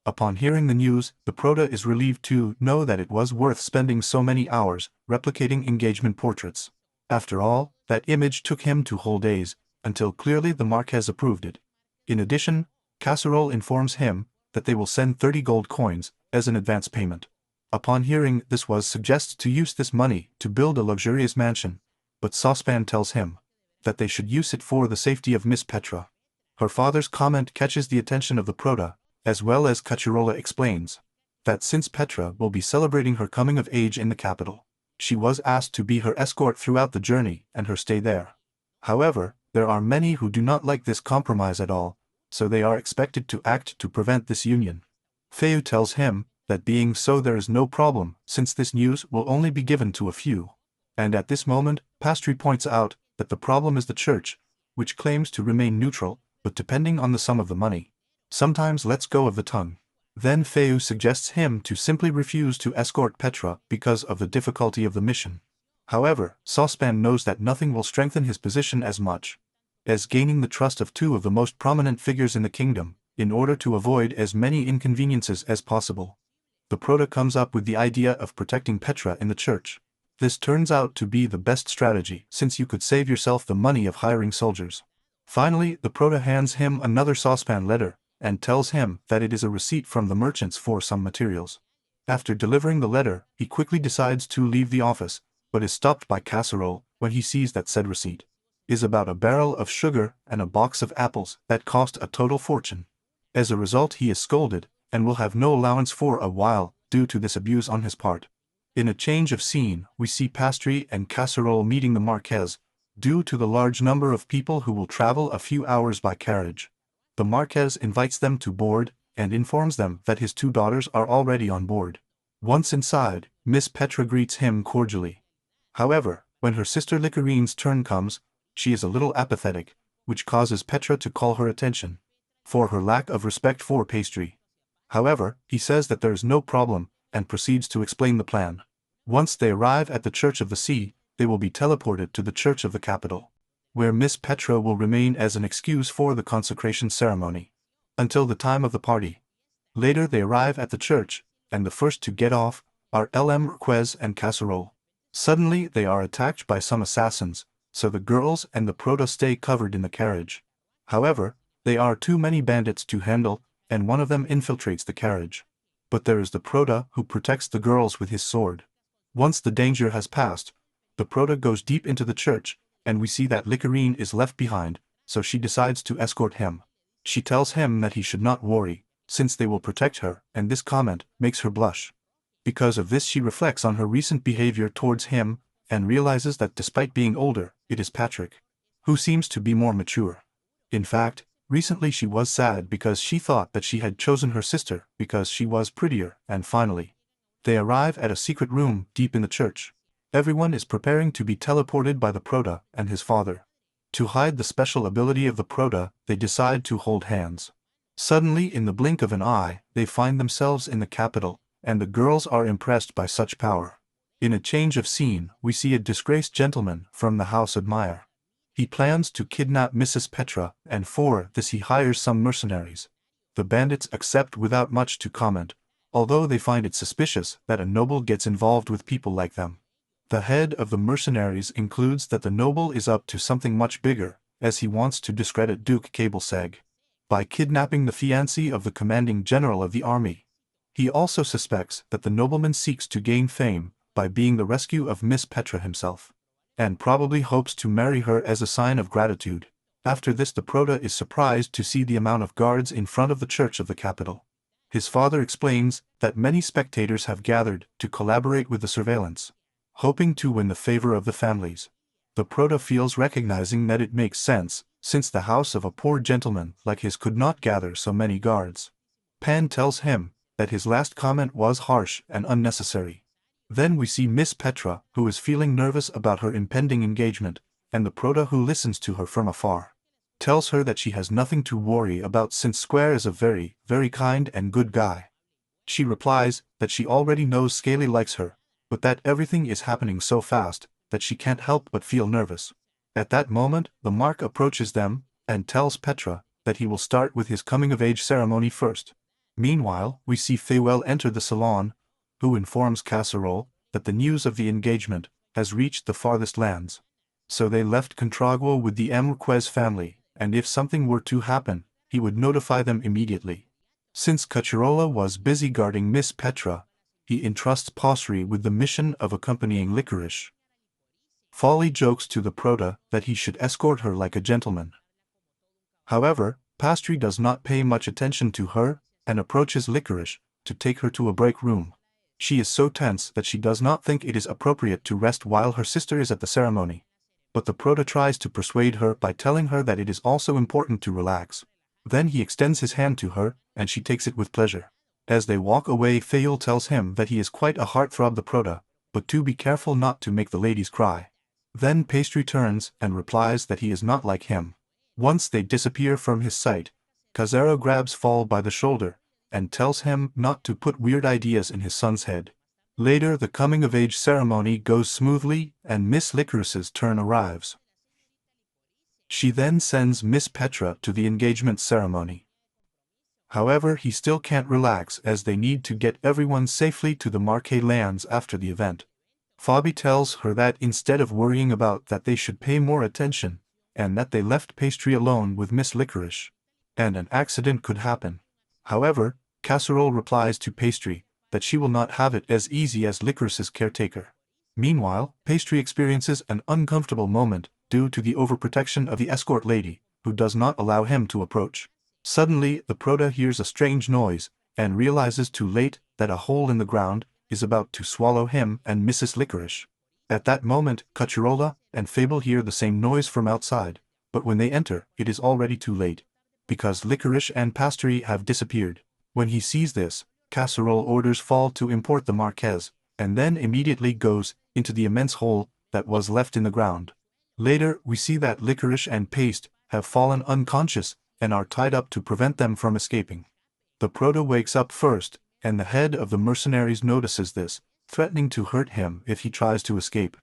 Upon hearing the news, the Prota is relieved to know that it was worth spending so many hours replicating engagement portraits. After all, that image took him 2 whole days, until clearly the Marquez approved it. In addition, Casserole informs him that they will send 30 gold coins as an advance payment. Upon hearing this suggests to use this money to build a luxurious mansion, but Saucepan tells him that they should use it for the safety of Miss Petra. Her father's comment catches the attention of the Prota, as well as Cacirola explains that since Petra will be celebrating her coming of age in the capital, she was asked to be her escort throughout the journey and her stay there. However, there are many who do not like this compromise at all, so they are expected to act to prevent this union. Feu tells him that being so there is no problem, since this news will only be given to a few. And at this moment, Pastry points out that the problem is the church, which claims to remain neutral, but depending on the sum of the money, sometimes lets go of the tongue. Then Feu suggests him to simply refuse to escort Petra because of the difficulty of the mission. However, Saucepan knows that nothing will strengthen his position as much as gaining the trust of 2 of the most prominent figures in the kingdom, in order to avoid as many inconveniences as possible. The Prota comes up with the idea of protecting Petra in the church. This turns out to be the best strategy, since you could save yourself the money of hiring soldiers. Finally, the Prota hands him another Saucepan letter, and tells him that it is a receipt from the merchants for some materials. After delivering the letter, he quickly decides to leave the office, but is stopped by Casserole when he sees that said receipt is about a barrel of sugar and a box of apples that cost a total fortune. As a result, he is scolded, and will have no allowance for a while due to this abuse on his part. In a change of scene, we see Pastry and Casserole meeting the Marquis, due to the large number of people who will travel a few hours by carriage. The Marquis invites them to board, and informs them that his 2 daughters are already on board. Once inside, Miss Petra greets him cordially. However, when her sister Licorine's turn comes, she is a little apathetic, which causes Petra to call her attention for her lack of respect for Pastry. However, he says that there is no problem, and proceeds to explain the plan. Once they arrive at the Church of the Sea, they will be teleported to the Church of the Capital, where Miss Petra will remain as an excuse for the consecration ceremony until the time of the party. Later they arrive at the church, and the first to get off are Marquis and Casserole. Suddenly they are attacked by some assassins, so the girls and the Prota stay covered in the carriage. However, there are too many bandits to handle, and one of them infiltrates the carriage. But there is the Prota who protects the girls with his sword. Once the danger has passed, the Prota goes deep into the church, and we see that Licorine is left behind, so she decides to escort him. She tells him that he should not worry, since they will protect her, and this comment makes her blush. Because of this, she reflects on her recent behavior towards him, and realizes that despite being older, it is Patrick who seems to be more mature. In fact, recently she was sad because she thought that she had chosen her sister because she was prettier, and finally, they arrive at a secret room deep in the church. Everyone is preparing to be teleported by the Prota and his father. To hide the special ability of the Prota, they decide to hold hands. Suddenly, in the blink of an eye, they find themselves in the capital, and the girls are impressed by such power. In a change of scene, we see a disgraced gentleman from the house Admire. He plans to kidnap Mrs. Petra, and for this he hires some mercenaries. The bandits accept without much to comment, although they find it suspicious that a noble gets involved with people like them. The head of the mercenaries includes that the noble is up to something much bigger, as he wants to discredit Duke Cableseg by kidnapping the fiancée of the commanding general of the army. He also suspects that the nobleman seeks to gain fame by being the rescue of Miss Petra himself, and probably hopes to marry her as a sign of gratitude. After this, the Prota is surprised to see the amount of guards in front of the church of the capital. His father explains that many spectators have gathered to collaborate with the surveillance, hoping to win the favor of the families. The Prota feels recognizing that it makes sense, since the house of a poor gentleman like his could not gather so many guards. Pan tells him that his last comment was harsh and unnecessary. Then we see Miss Petra, who is feeling nervous about her impending engagement, and the Prota, who listens to her from afar, tells her that she has nothing to worry about since Square is a very, very kind and good guy. She replies that she already knows Scaly likes her, but that everything is happening so fast that she can't help but feel nervous. At that moment, the Mark approaches them and tells Petra that he will start with his coming-of-age ceremony first. Meanwhile, we see Feiwell enter the salon, who informs Casserole that the news of the engagement has reached the farthest lands. So they left Contragua with the Marquez family, and if something were to happen, he would notify them immediately. Since Cacciola was busy guarding Miss Petra, he entrusts Pastry with the mission of accompanying Licorice. Folly jokes to the Prota that he should escort her like a gentleman. However, Pastry does not pay much attention to her, and approaches Licorice to take her to a break room. She is so tense that she does not think it is appropriate to rest while her sister is at the ceremony. But the Prota tries to persuade her by telling her that it is also important to relax. Then he extends his hand to her, and she takes it with pleasure. As they walk away, Fayol tells him that he is quite a heartthrob, the Prota, but to be careful not to make the ladies cry. Then Pastry turns and replies that he is not like him. Once they disappear from his sight, Kazero grabs Fall by the shoulder and tells him not to put weird ideas in his son's head. Later, the coming-of-age ceremony goes smoothly and Miss Licorice's turn arrives. She then sends Miss Petra to the engagement ceremony. However, he still can't relax as they need to get everyone safely to the Marquis lands after the event. Fabi tells her that instead of worrying about that, they should pay more attention, and that they left Pastry alone with Miss Licorice. and an accident could happen. However, Casserole replies to Pastry that she will not have it as easy as Licorice's caretaker. Meanwhile, Pastry experiences an uncomfortable moment due to the overprotection of the escort lady, who does not allow him to approach. Suddenly, the Prota hears a strange noise, and realizes too late that a hole in the ground is about to swallow him and Mrs. Licorice. At that moment, Cacciola and Fable hear the same noise from outside, but when they enter, it is already too late, because Licorice and Pastry have disappeared. When he sees this, Casserole orders Fall to import the marquis, and then immediately goes into the immense hole that was left in the ground. Later, we see that Licorice and Paste have fallen unconscious and are tied up to prevent them from escaping. The Prota wakes up first, and the head of the mercenaries notices this, threatening to hurt him if he tries to escape.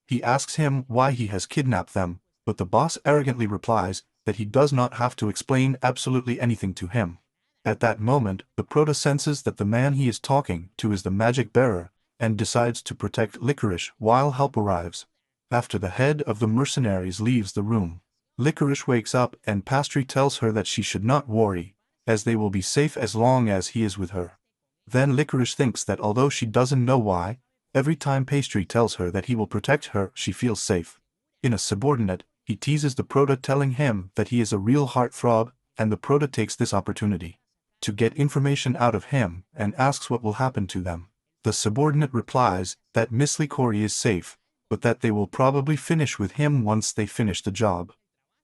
He asks him why he has kidnapped them, but the boss arrogantly replies that he does not have to explain absolutely anything to him. At that moment, the Prota senses that the man he is talking to is the magic bearer, and decides to protect Licorice while help arrives. After the head of the mercenaries leaves the room, Licorice wakes up and Pastry tells her that she should not worry, as they will be safe as long as he is with her. Then Licorice thinks that although she doesn't know why, every time Pastry tells her that he will protect her, she feels safe. In a subordinate, he teases the Prota, telling him that he is a real heartthrob, and the Prota takes this opportunity to get information out of him and asks what will happen to them. The subordinate replies that Miss Licorice is safe, but that they will probably finish with him once they finish the job.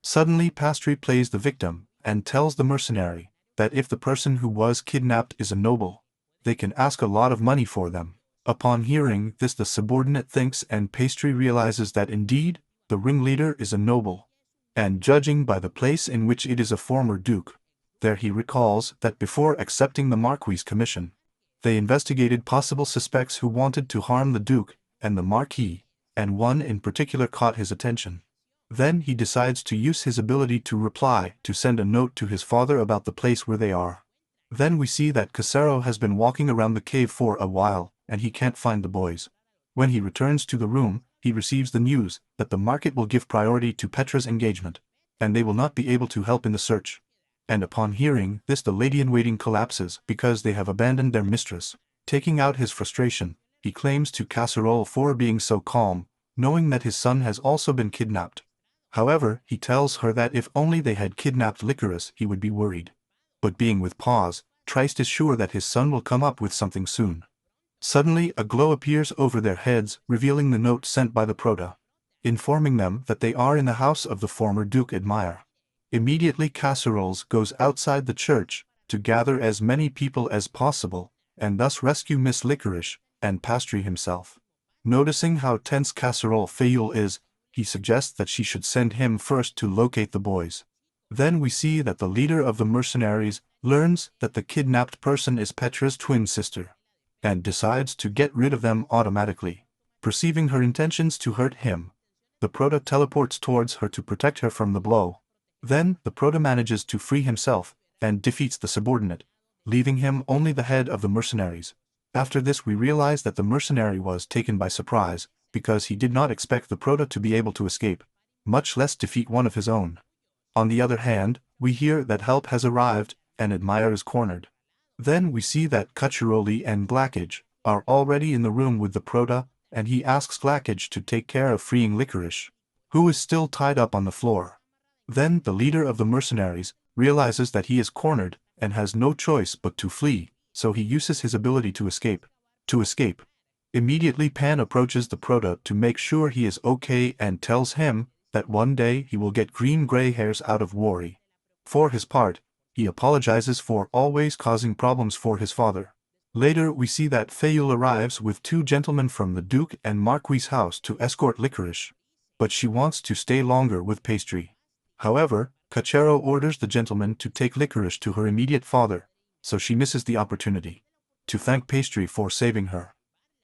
Suddenly Pastry plays the victim and tells the mercenary that if the person who was kidnapped is a noble, they can ask a lot of money for them. Upon hearing this, the subordinate thinks, and Pastry realizes that indeed, the ringleader is a noble, and judging by the place in which it is a former duke, there he recalls that before accepting the marquis' commission, they investigated possible suspects who wanted to harm the duke and the marquis, and one in particular caught his attention. Then he decides to use his ability to reply to send a note to his father about the place where they are. Then we see that Casero has been walking around the cave for a while, and he can't find the boys. When he returns to the room, he receives the news that the market will give priority to Petra's engagement, and they will not be able to help in the search. And upon hearing this, the lady-in-waiting collapses because they have abandoned their mistress. Taking out his frustration, he claims to Casserole for being so calm, knowing that his son has also been kidnapped. However, he tells her that if only they had kidnapped Licorice, he would be worried. But being with Pause, Trist is sure that his son will come up with something soon. Suddenly, a glow appears over their heads, revealing the note sent by the Prota, informing them that they are in the house of the former Duke Admire. Immediately Casseroles goes outside the church to gather as many people as possible, and thus rescue Miss Licorice and Pastry himself. Noticing how tense Casserole Fayul is, he suggests that she should send him first to locate the boys. Then we see that the leader of the mercenaries learns that the kidnapped person is Petra's twin sister, and decides to get rid of them automatically. Perceiving her intentions to hurt him, the Prota teleports towards her to protect her from the blow. Then, the Prota manages to free himself, and defeats the subordinate, leaving him only the head of the mercenaries. After this, we realize that the mercenary was taken by surprise, because he did not expect the Prota to be able to escape, much less defeat one of his own. On the other hand, we hear that help has arrived, and Admire is cornered. Then we see that Cucciaroli and Glackage are already in the room with the Prota, and he asks Glackage to take care of freeing Licorice, who is still tied up on the floor. Then the leader of the mercenaries realizes that he is cornered and has no choice but to flee, so he uses his ability to escape. Immediately Pan approaches the Prota to make sure he is okay and tells him that one day he will get green-gray hairs out of worry. For his part, he apologizes for always causing problems for his father. Later we see that Fayul arrives with two gentlemen from the Duke and Marquis' house to escort Licorice, but she wants to stay longer with Pastry. However, Cachero orders the gentleman to take Licorice to her immediate father, so she misses the opportunity to thank Pastry for saving her.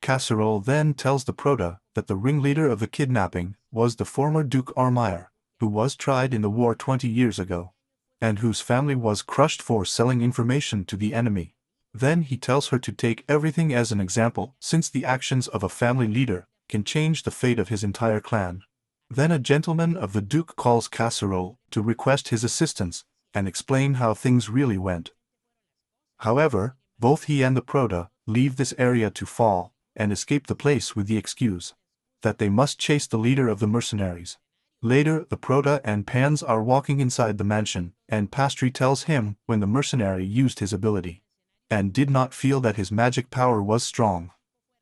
Casserole then tells the Prota that the ringleader of the kidnapping was the former Duke Armire, who was tried in the war 20 years ago, and whose family was crushed for selling information to the enemy. Then he tells her to take everything as an example, since the actions of a family leader can change the fate of his entire clan. Then a gentleman of the Duke calls Casserole to request his assistance, and explain how things really went. However, both he and the Prota leave this area to fall and escape the place with the excuse that they must chase the leader of the mercenaries. Later, the Prota and Pans are walking inside the mansion, and Pastry tells him when the mercenary used his ability and did not feel that his magic power was strong.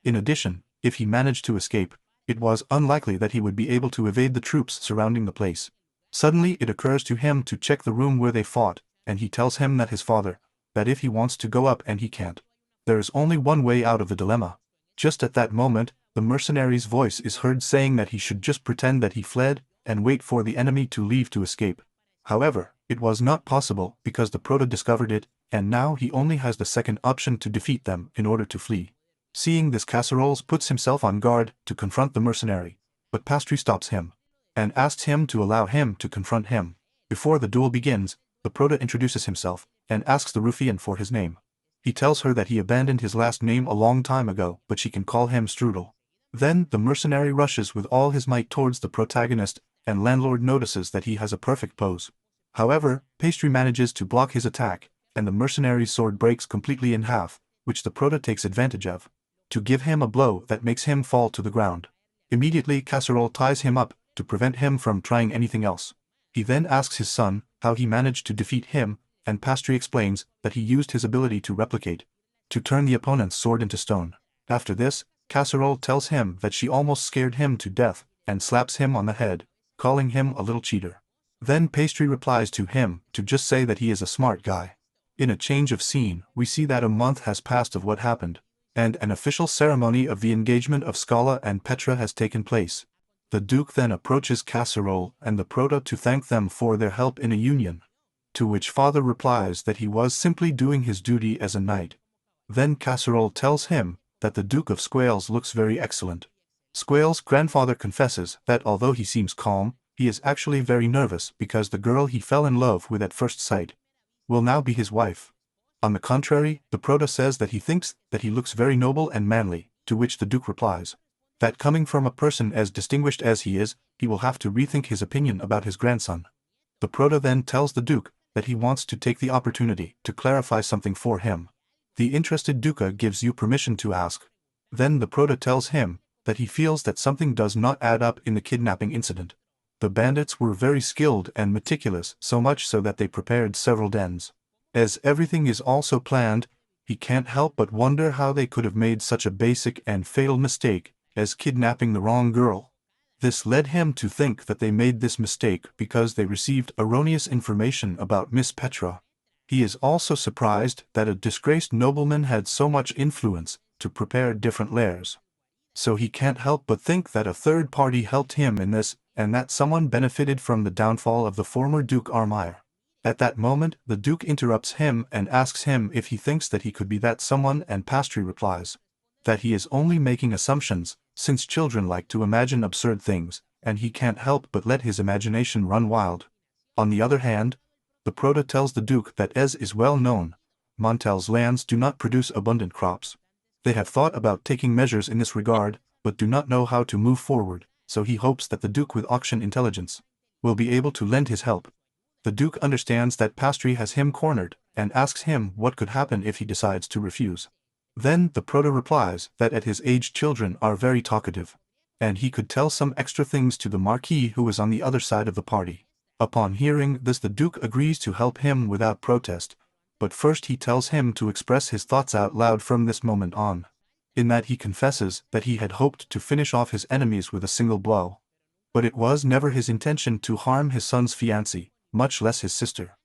In addition, if he managed to escape, it was unlikely that he would be able to evade the troops surrounding the place. Suddenly it occurs to him to check the room where they fought, and he tells him that his father, that if he wants to go up and he can't, there is only one way out of the dilemma. Just at that moment, the mercenary's voice is heard saying that he should just pretend that he fled and wait for the enemy to leave to escape. However, it was not possible because the Prota discovered it, and now he only has the second option to defeat them in order to flee. Seeing this, Casseroles puts himself on guard to confront the mercenary, but Pastry stops him and asks him to allow him to confront him. Before the duel begins, the Prota introduces himself and asks the ruffian for his name. He tells her that he abandoned his last name a long time ago, but she can call him Strudel. Then the mercenary rushes with all his might towards the protagonist, and landlord notices that he has a perfect pose. However, Pastry manages to block his attack, and the mercenary's sword breaks completely in half, which the Prota takes advantage of to give him a blow that makes him fall to the ground. Immediately, Casserole ties him up to prevent him from trying anything else. He then asks his son how he managed to defeat him, and Pastry explains that he used his ability to replicate, to turn the opponent's sword into stone. After this, Casserole tells him that she almost scared him to death, and slaps him on the head, calling him a little cheater. Then Pastry replies to him to just say that he is a smart guy. In a change of scene, we see that a month has passed of what happened, and an official ceremony of the engagement of Scala and Petra has taken place. The Duke then approaches Casserole and the Prota to thank them for their help in a union, to which Father replies that he was simply doing his duty as a knight. Then Casserole tells him that the Duke of Squales looks very excellent. Squales' grandfather confesses that although he seems calm, he is actually very nervous because the girl he fell in love with at first sight will now be his wife. On the contrary, the Prota says that he thinks that he looks very noble and manly, to which the Duke replies that coming from a person as distinguished as he is, he will have to rethink his opinion about his grandson. The Prota then tells the Duke that he wants to take the opportunity to clarify something for him. The interested Duca gives you permission to ask. Then the Prota tells him that he feels that something does not add up in the kidnapping incident. The bandits were very skilled and meticulous, so much so that they prepared several dens. As everything is also planned, he can't help but wonder how they could have made such a basic and fatal mistake as kidnapping the wrong girl. This led him to think that they made this mistake because they received erroneous information about Miss Petra. He is also surprised that a disgraced nobleman had so much influence to prepare different lairs. So he can't help but think that a third party helped him in this, and that someone benefited from the downfall of the former Duke Armire. At that moment, the Duke interrupts him and asks him if he thinks that he could be that someone, and Pastry replies that he is only making assumptions, since children like to imagine absurd things, and he can't help but let his imagination run wild. On the other hand, the Prota tells the Duke that, as is well known, Montel's lands do not produce abundant crops. They have thought about taking measures in this regard, but do not know how to move forward, so he hopes that the Duke with auction intelligence will be able to lend his help. The Duke understands that Pastry has him cornered, and asks him what could happen if he decides to refuse. Then the Prota replies that at his age children are very talkative, and he could tell some extra things to the Marquis who is on the other side of the party. Upon hearing this, the Duke agrees to help him without protest, but first he tells him to express his thoughts out loud from this moment on. In that he confesses that he had hoped to finish off his enemies with a single blow. But it was never his intention to harm his son's fiancée, much less his sister.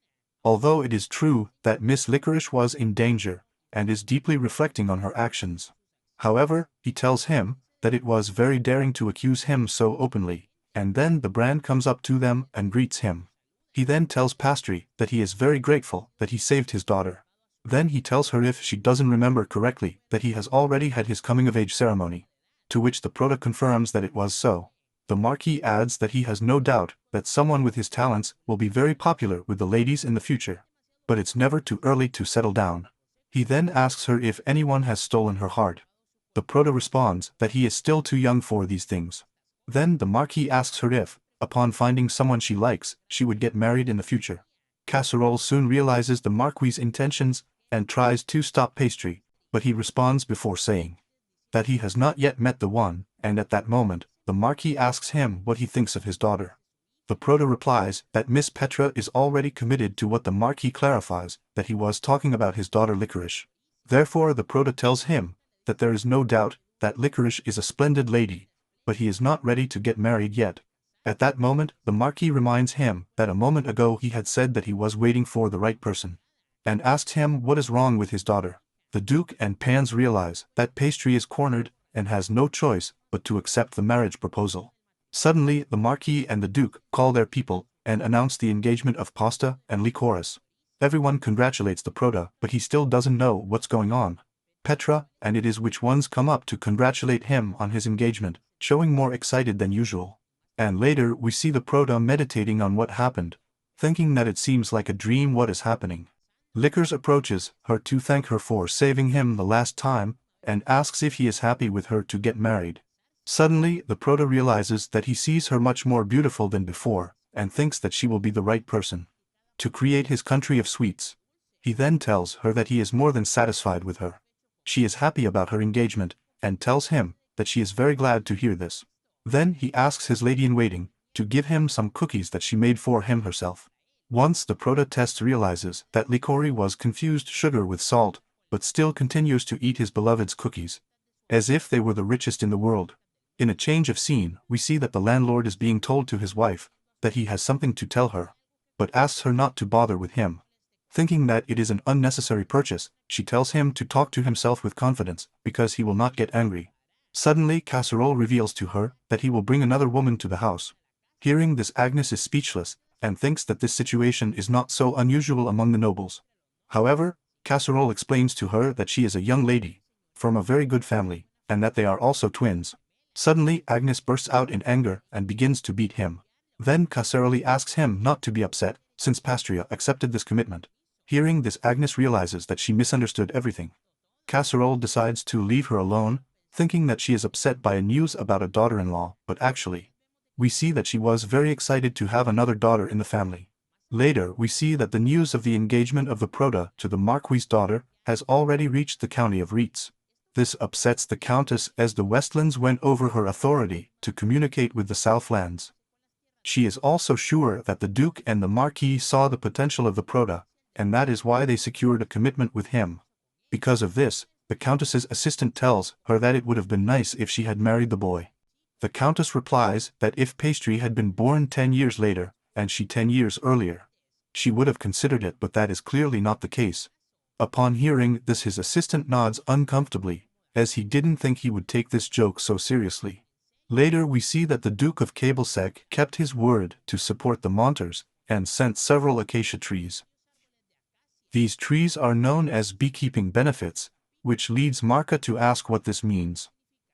Although it is true that Miss Licorice was in danger, and is deeply reflecting on her actions. However, he tells him that it was very daring to accuse him so openly, and then the brand comes up to them and greets him. He then tells Pastry that he is very grateful that he saved his daughter. Then he tells her if she doesn't remember correctly that he has already had his coming-of-age ceremony, to which the Prota confirms that it was so. The Marquis adds that he has no doubt that someone with his talents will be very popular with the ladies in the future, but it's never too early to settle down. He then asks her if anyone has stolen her heart. The Prota responds that he is still too young for these things. Then the Marquis asks her if, upon finding someone she likes, she would get married in the future. Casserole soon realizes the marquis' intentions and tries to stop Pastry, but he responds before saying that he has not yet met the one, and at that moment, the marquis asks him what he thinks of his daughter. The Proto replies that Miss Petra is already committed to what the marquis clarifies, that he was talking about his daughter Licorice. Therefore the Proto tells him that there is no doubt that Licorice is a splendid lady, but he is not ready to get married yet. At that moment, the marquis reminds him that a moment ago he had said that he was waiting for the right person, and asks him what is wrong with his daughter. The Duke and Pans realize that Pastry is cornered and has no choice but to accept the marriage proposal. Suddenly, the Marquis and the Duke call their people and announce the engagement of Pasta and Licorice. Everyone congratulates the Proto, but he still doesn't know what's going on. Petra and it is which ones come up to congratulate him on his engagement, showing more excited than usual. And later we see the Proto meditating on what happened, thinking that it seems like a dream what is happening. Licorice approaches her to thank her for saving him the last time, and asks if he is happy with her to get married. Suddenly, the Proto realizes that he sees her much more beautiful than before, and thinks that she will be the right person to create his country of sweets. He then tells her that he is more than satisfied with her. She is happy about her engagement, and tells him that she is very glad to hear this. Then he asks his lady-in-waiting to give him some cookies that she made for him herself. Once the Proto-test realizes that Licorice was confused sugar with salt, but still continues to eat his beloved's cookies, as if they were the richest in the world. In a change of scene, we see that the landlord is being told to his wife that he has something to tell her, but asks her not to bother with him. Thinking that it is an unnecessary purchase, she tells him to talk to himself with confidence, because he will not get angry. Suddenly Casserole reveals to her that he will bring another woman to the house. Hearing this, Agnes is speechless, and thinks that this situation is not so unusual among the nobles. However, Casserole explains to her that she is a young lady, from a very good family, and that they are also twins. Suddenly Agnes bursts out in anger and begins to beat him. Then Casserole asks him not to be upset, since Pastria accepted this commitment. Hearing this, Agnes realizes that she misunderstood everything. Casserole decides to leave her alone, thinking that she is upset by a news about a daughter-in-law, but actually, we see that she was very excited to have another daughter in the family. Later we see that the news of the engagement of the Proto to the Marquis' daughter has already reached the county of Reitz. This upsets the Countess as the Westlands went over her authority to communicate with the Southlands. She is also sure that the Duke and the Marquis saw the potential of the Proto, and that is why they secured a commitment with him. Because of this, the Countess's assistant tells her that it would have been nice if she had married the boy. The Countess replies that if Pastry had been born 10 years later, and she 10 years earlier, she would have considered it, but that is clearly not the case. Upon hearing this, his assistant nods uncomfortably, as he didn't think he would take this joke so seriously. Later we see that the Duke of Cablesec kept his word to support the Monters, and sent several acacia trees. These trees are known as beekeeping benefits, which leads Marka to ask what this means.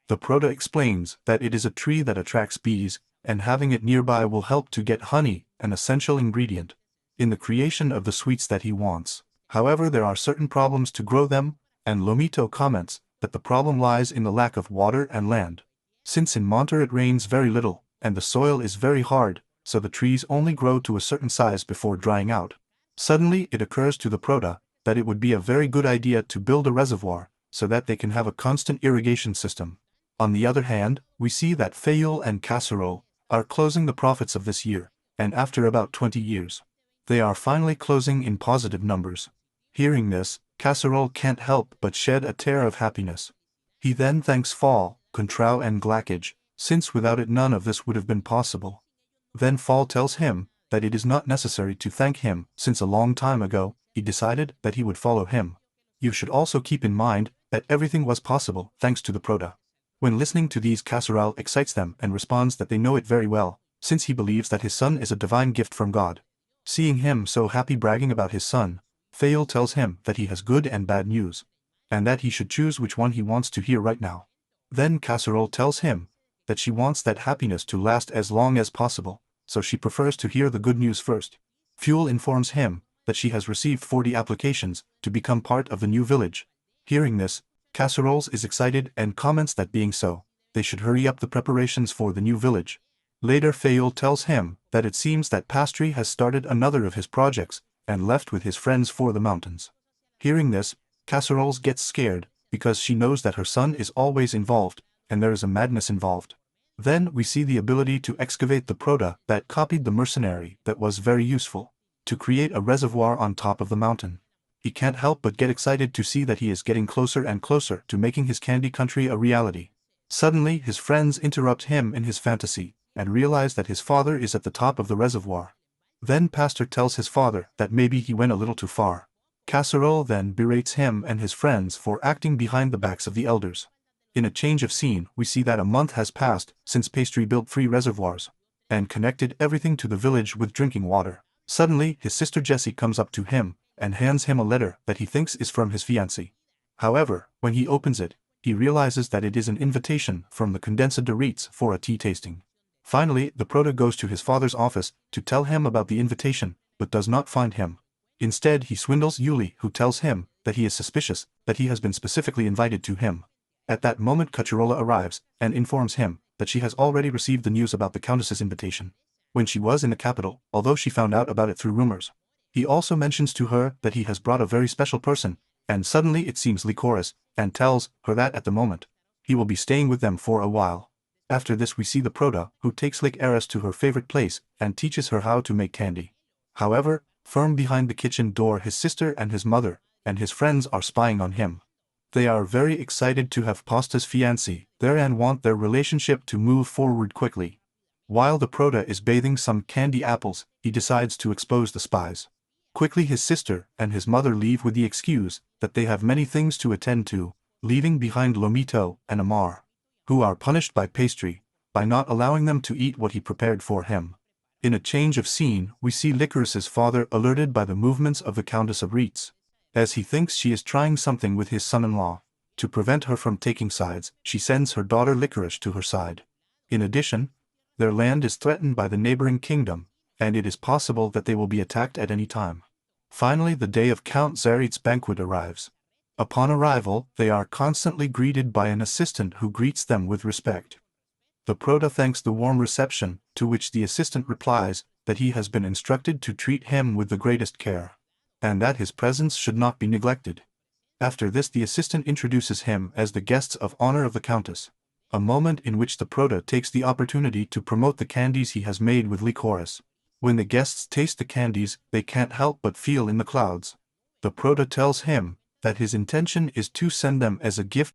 The Proto explains that it is a tree that attracts bees, and having it nearby will help to get honey, an essential ingredient, in the creation of the sweets that he wants. However, there are certain problems to grow them, and Lomito comments that the problem lies in the lack of water and land. Since in Monter it rains very little, and the soil is very hard, so the trees only grow to a certain size before drying out. Suddenly it occurs to the Proto that it would be a very good idea to build a reservoir, so that they can have a constant irrigation system. On the other hand, we see that Fayul and Casserole are closing the profits of this year, and after about 20 years, they are finally closing in positive numbers. Hearing this, Casserole can't help but shed a tear of happiness. He then thanks Fall, Contrau and Glackage, since without it none of this would have been possible. Then Fall tells him that it is not necessary to thank him, since a long time ago, he decided that he would follow him. You should also keep in mind that everything was possible thanks to the Proto. When listening to these, Casserole excites them and responds that they know it very well, since he believes that his son is a divine gift from God. Seeing him so happy bragging about his son, Fayul tells him that he has good and bad news, and that he should choose which one he wants to hear right now. Then Casserole tells him that she wants that happiness to last as long as possible, so she prefers to hear the good news first. Fuel informs him that she has received 40 applications to become part of the new village. Hearing this, Casserole is excited and comments that being so, they should hurry up the preparations for the new village. Later Fayul tells him that it seems that Pastry has started another of his projects, and left with his friends for the mountains. Hearing this, Casseroles gets scared, because she knows that her son is always involved, and there is a madness involved. Then we see the ability to excavate the Prota that copied the mercenary that was very useful, to create a reservoir on top of the mountain. He can't help but get excited to see that he is getting closer and closer to making his candy country a reality. Suddenly his friends interrupt him in his fantasy, and realize that his father is at the top of the reservoir. Then Pastor tells his father that maybe he went a little too far. Casserole then berates him and his friends for acting behind the backs of the elders. In a change of scene, we see that a month has passed since Pastry built 3 reservoirs, and connected everything to the village with drinking water. Suddenly, his sister Jessie comes up to him, and hands him a letter that he thinks is from his fiancée. However, when he opens it, he realizes that it is an invitation from the Condensed de Reeds for a tea tasting. Finally, the Prota goes to his father's office to tell him about the invitation, but does not find him. Instead, he swindles Yuli, who tells him that he is suspicious that he has been specifically invited to him. At that moment Cacciola arrives, and informs him that she has already received the news about the Countess's invitation when she was in the capital, although she found out about it through rumors. He also mentions to her that he has brought a very special person, and suddenly it seems Lycoris, and tells her that at the moment, he will be staying with them for a while. After this we see the Prota, who takes Lycoris to her favorite place, and teaches her how to make candy. However, firm behind the kitchen door his sister and his mother, and his friends are spying on him. They are very excited to have Pasta's fiancé there and want their relationship to move forward quickly. While the Prota is bathing some candy apples, he decides to expose the spies. Quickly his sister and his mother leave with the excuse that they have many things to attend to, leaving behind Lomito and Amar, who are punished by Pastry by not allowing them to eat what he prepared for him. In a change of scene, we see Lycoris's father alerted by the movements of the Countess of Reeds. As he thinks she is trying something with his son-in-law, to prevent her from taking sides, she sends her daughter Lycoris to her side. In addition, their land is threatened by the neighboring kingdom, and it is possible that they will be attacked at any time. Finally, the day of Count Zarit's banquet arrives. Upon arrival, they are constantly greeted by an assistant who greets them with respect. The Prota thanks the warm reception, to which the assistant replies that he has been instructed to treat him with the greatest care, and that his presence should not be neglected. After this the assistant introduces him as the guests of honor of the Countess, a moment in which the Prota takes the opportunity to promote the candies he has made with Lycoris. When the guests taste the candies, they can't help but feel in the clouds. The Prota tells him that his intention is to send them as a gift